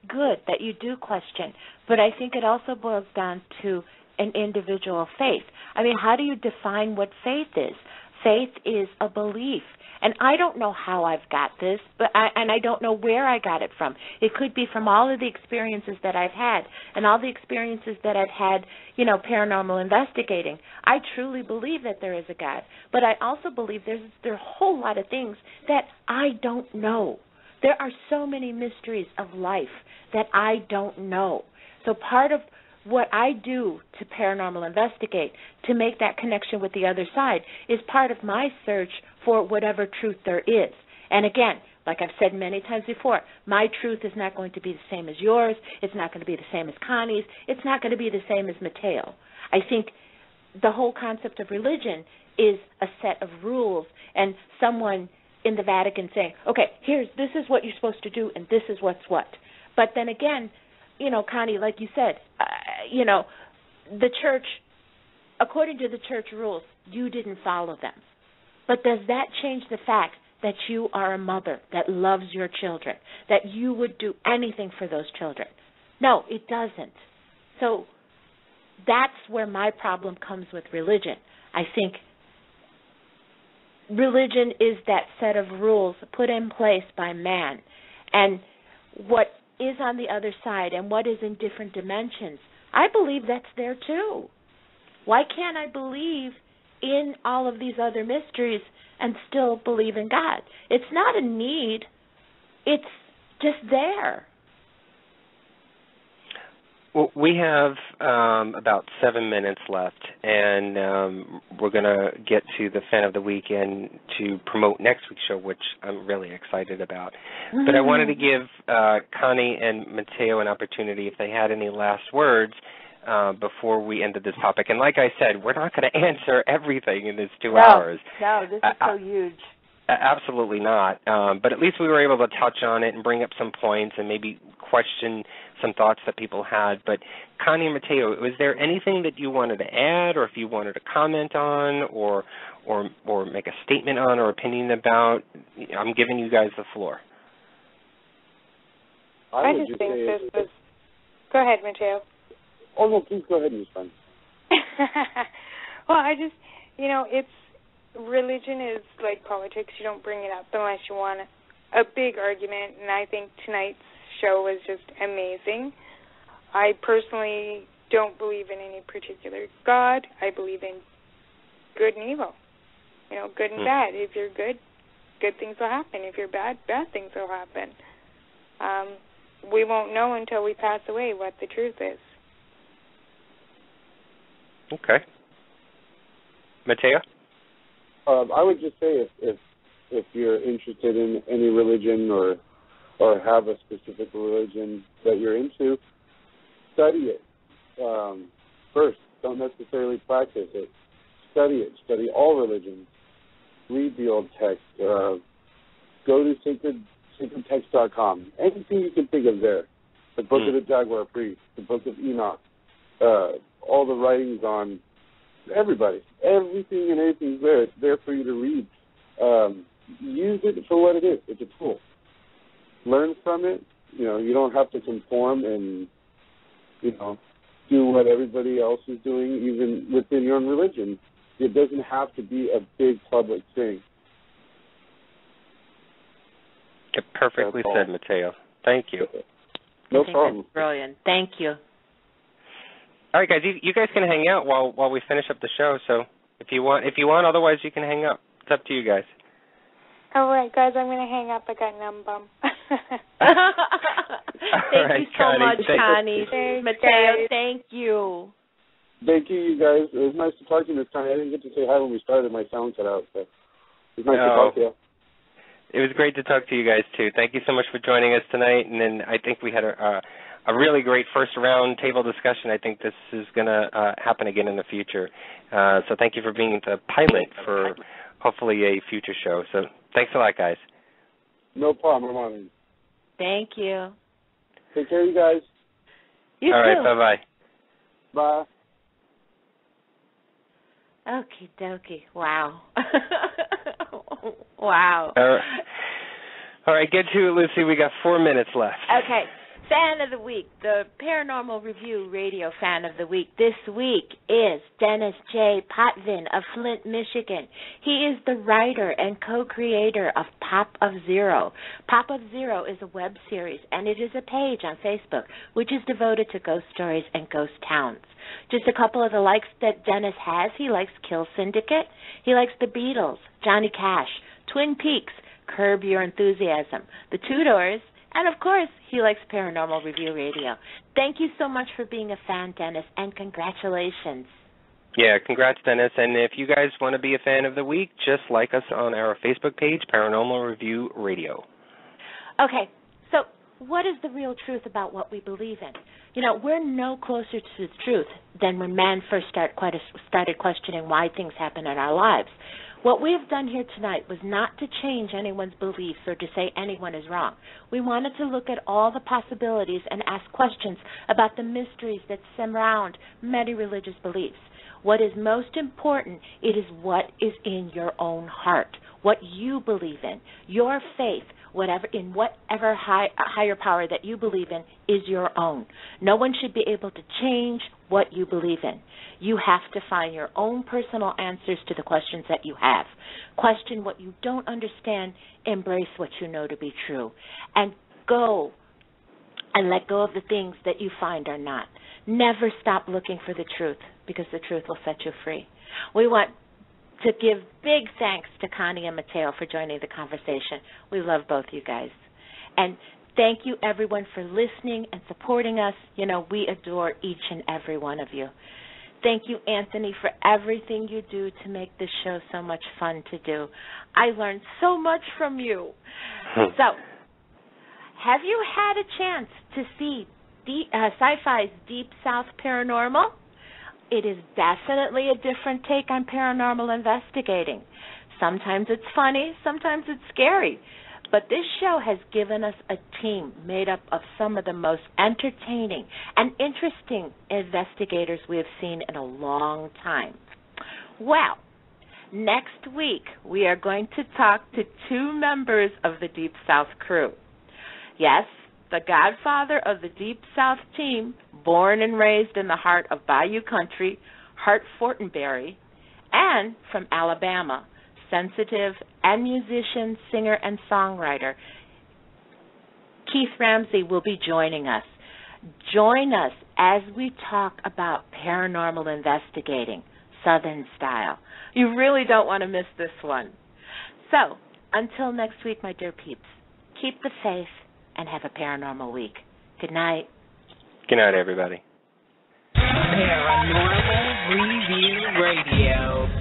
good that you do question. But I think it also boils down to an individual faith. I mean, how do you define what faith is? Faith is a belief. And I don't know how I've got this, and I don't know where I got it from. It could be from all of the experiences that I've had and all the experiences that I've had, paranormal investigating. I truly believe that there is a God, but I also believe there are a whole lot of things that I don't know. There are so many mysteries of life that I don't know. So part of what I do to paranormal investigate, to make that connection with the other side, is part of my search for whatever truth there is. And again, like I've said many times before, my truth is not going to be the same as yours. It's not going to be the same as Connie's. It's not going to be the same as Mateo. I think the whole concept of religion is a set of rules and someone in the Vatican saying, okay, this is what you're supposed to do and this is what's what. But then again, Connie, like you said, the church, according to the church rules, you didn't follow them. But does that change the fact that you are a mother that loves your children, that you would do anything for those children? No, it doesn't. So that's where my problem comes with religion. I think religion is that set of rules put in place by man. And what is on the other side and what is in different dimensions, I believe that's there too. Why can't I believe in all of these other mysteries and still believe in God? It's not a need. It's just there. Well, we have about 7 minutes left, and we're going to get to the Fan of the Week and to promote next week's show, which I'm really excited about. Mm-hmm. But I wanted to give Connie and Mateo an opportunity if they had any last words before we ended this topic. And like I said, we're not going to answer everything in this 2 hours. No, this is so huge. Absolutely not. But at least we were able to touch on it and bring up some points and maybe question some thoughts that people had. But Connie and Mateo, was there anything that you wanted to add, or if you wanted to comment on, or make a statement on or opinion about? I'm giving you guys the floor. I just think this was... Go ahead, Mateo. Oh, no, please go ahead, Ms. Fun. Well, I just, it's... Religion is like politics. You don't bring it up unless you want a big argument, and I think tonight's show was just amazing. I personally don't believe in any particular God. I believe in good and evil. Good and bad. If you're good, good things will happen. If you're bad, bad things will happen. We won't know until we pass away what the truth is. Okay. Mateo? I would just say if you're interested in any religion or have a specific religion that you're into, study it first. Don't necessarily practice it. Study it. Study all religions. Read the old text. Go to sacredtext.com. Anything you can think of there. The Book of the Jaguar Priest, the Book of Enoch, all the writings on everybody. Everything and anything's there. It's there for you to read. Use it for what it is. It's a tool. Learn from it. You don't have to conform and, do what everybody else is doing, even within your own religion. It doesn't have to be a big public thing. Perfectly said, Mateo. Thank you. No I think problem. That's brilliant. Thank you. All right, guys, you guys can hang out while we finish up the show. So if you want, otherwise you can hang up. It's up to you guys. All right, guys, I'm going to hang up. I got numb bum. Thank you so much, Connie. Mateo, thank you. Thank you, guys. It was nice to talk to you, Miss Connie. I didn't get to say hi when we started. My sound cut out, so it was nice to talk to you. It was great to talk to you guys, too. Thank you so much for joining us tonight. And then I think we had a really great first round table discussion. I think this is going to happen again in the future. So thank you for being the pilot for hopefully a future show. So thanks a lot, guys. No problem. I'm on it. Thank you. Take care, you guys. You All too. right, bye-bye. Bye. Okie dokie. Wow. Wow. All right, get to it, Lucy. We got 4 minutes left. Okay. Fan of the Week, the Paranormal Review Radio Fan of the Week this week is Dennis J. Potvin of Flint, Michigan. He is the writer and co-creator of Pop of Zero. Pop of Zero is a web series, and it is a page on Facebook which is devoted to ghost stories and ghost towns. Just a couple of the likes that Dennis has. He likes Kill Syndicate. He likes The Beatles, Johnny Cash, Twin Peaks, Curb Your Enthusiasm, The Tudors, and, of course, he likes Paranormal Review Radio. Thank you so much for being a fan, Dennis, and congratulations. Yeah, congrats, Dennis. And if you guys want to be a fan of the week, just like us on our Facebook page, Paranormal Review Radio. Okay, so what is the real truth about what we believe in? You know, we're no closer to the truth than when man first started questioning why things happen in our lives. What we have done here tonight was not to change anyone's beliefs or to say anyone is wrong. We wanted to look at all the possibilities and ask questions about the mysteries that surround many religious beliefs. What is most important, it is what is in your own heart, what you believe in. Your faith, whatever higher power that you believe in, is your own. No one should be able to change what you believe in. You have to find your own personal answers to the questions that you have. Question what you don't understand, embrace what you know to be true, and go and let go of the things that you find are not. Never stop looking for the truth, because the truth will set you free. We want to give big thanks to Connie and Mateo for joining the conversation. We love both you guys. And thank you, everyone, for listening and supporting us. You know, we adore each and every one of you. Thank you, Anthony, for everything you do to make this show so much fun to do. I learned so much from you. So, have you had a chance to see Sci-Fi's Deep South Paranormal? It is definitely a different take on paranormal investigating. Sometimes it's funny, sometimes it's scary. But this show has given us a team made up of some of the most entertaining and interesting investigators we have seen in a long time. Well, next week we are going to talk to 2 members of the Deep South crew. Yes, the godfather of the Deep South team, born and raised in the heart of Bayou Country, Hart Fortenberry, and from Alabama, sensitive and musician, singer, and songwriter, Keith Ramsey will be joining us. Join us as we talk about paranormal investigating, Southern style. You really don't want to miss this one. So, until next week, my dear peeps, keep the faith and have a paranormal week. Good night. Good night, everybody. Paranormal Review Radio.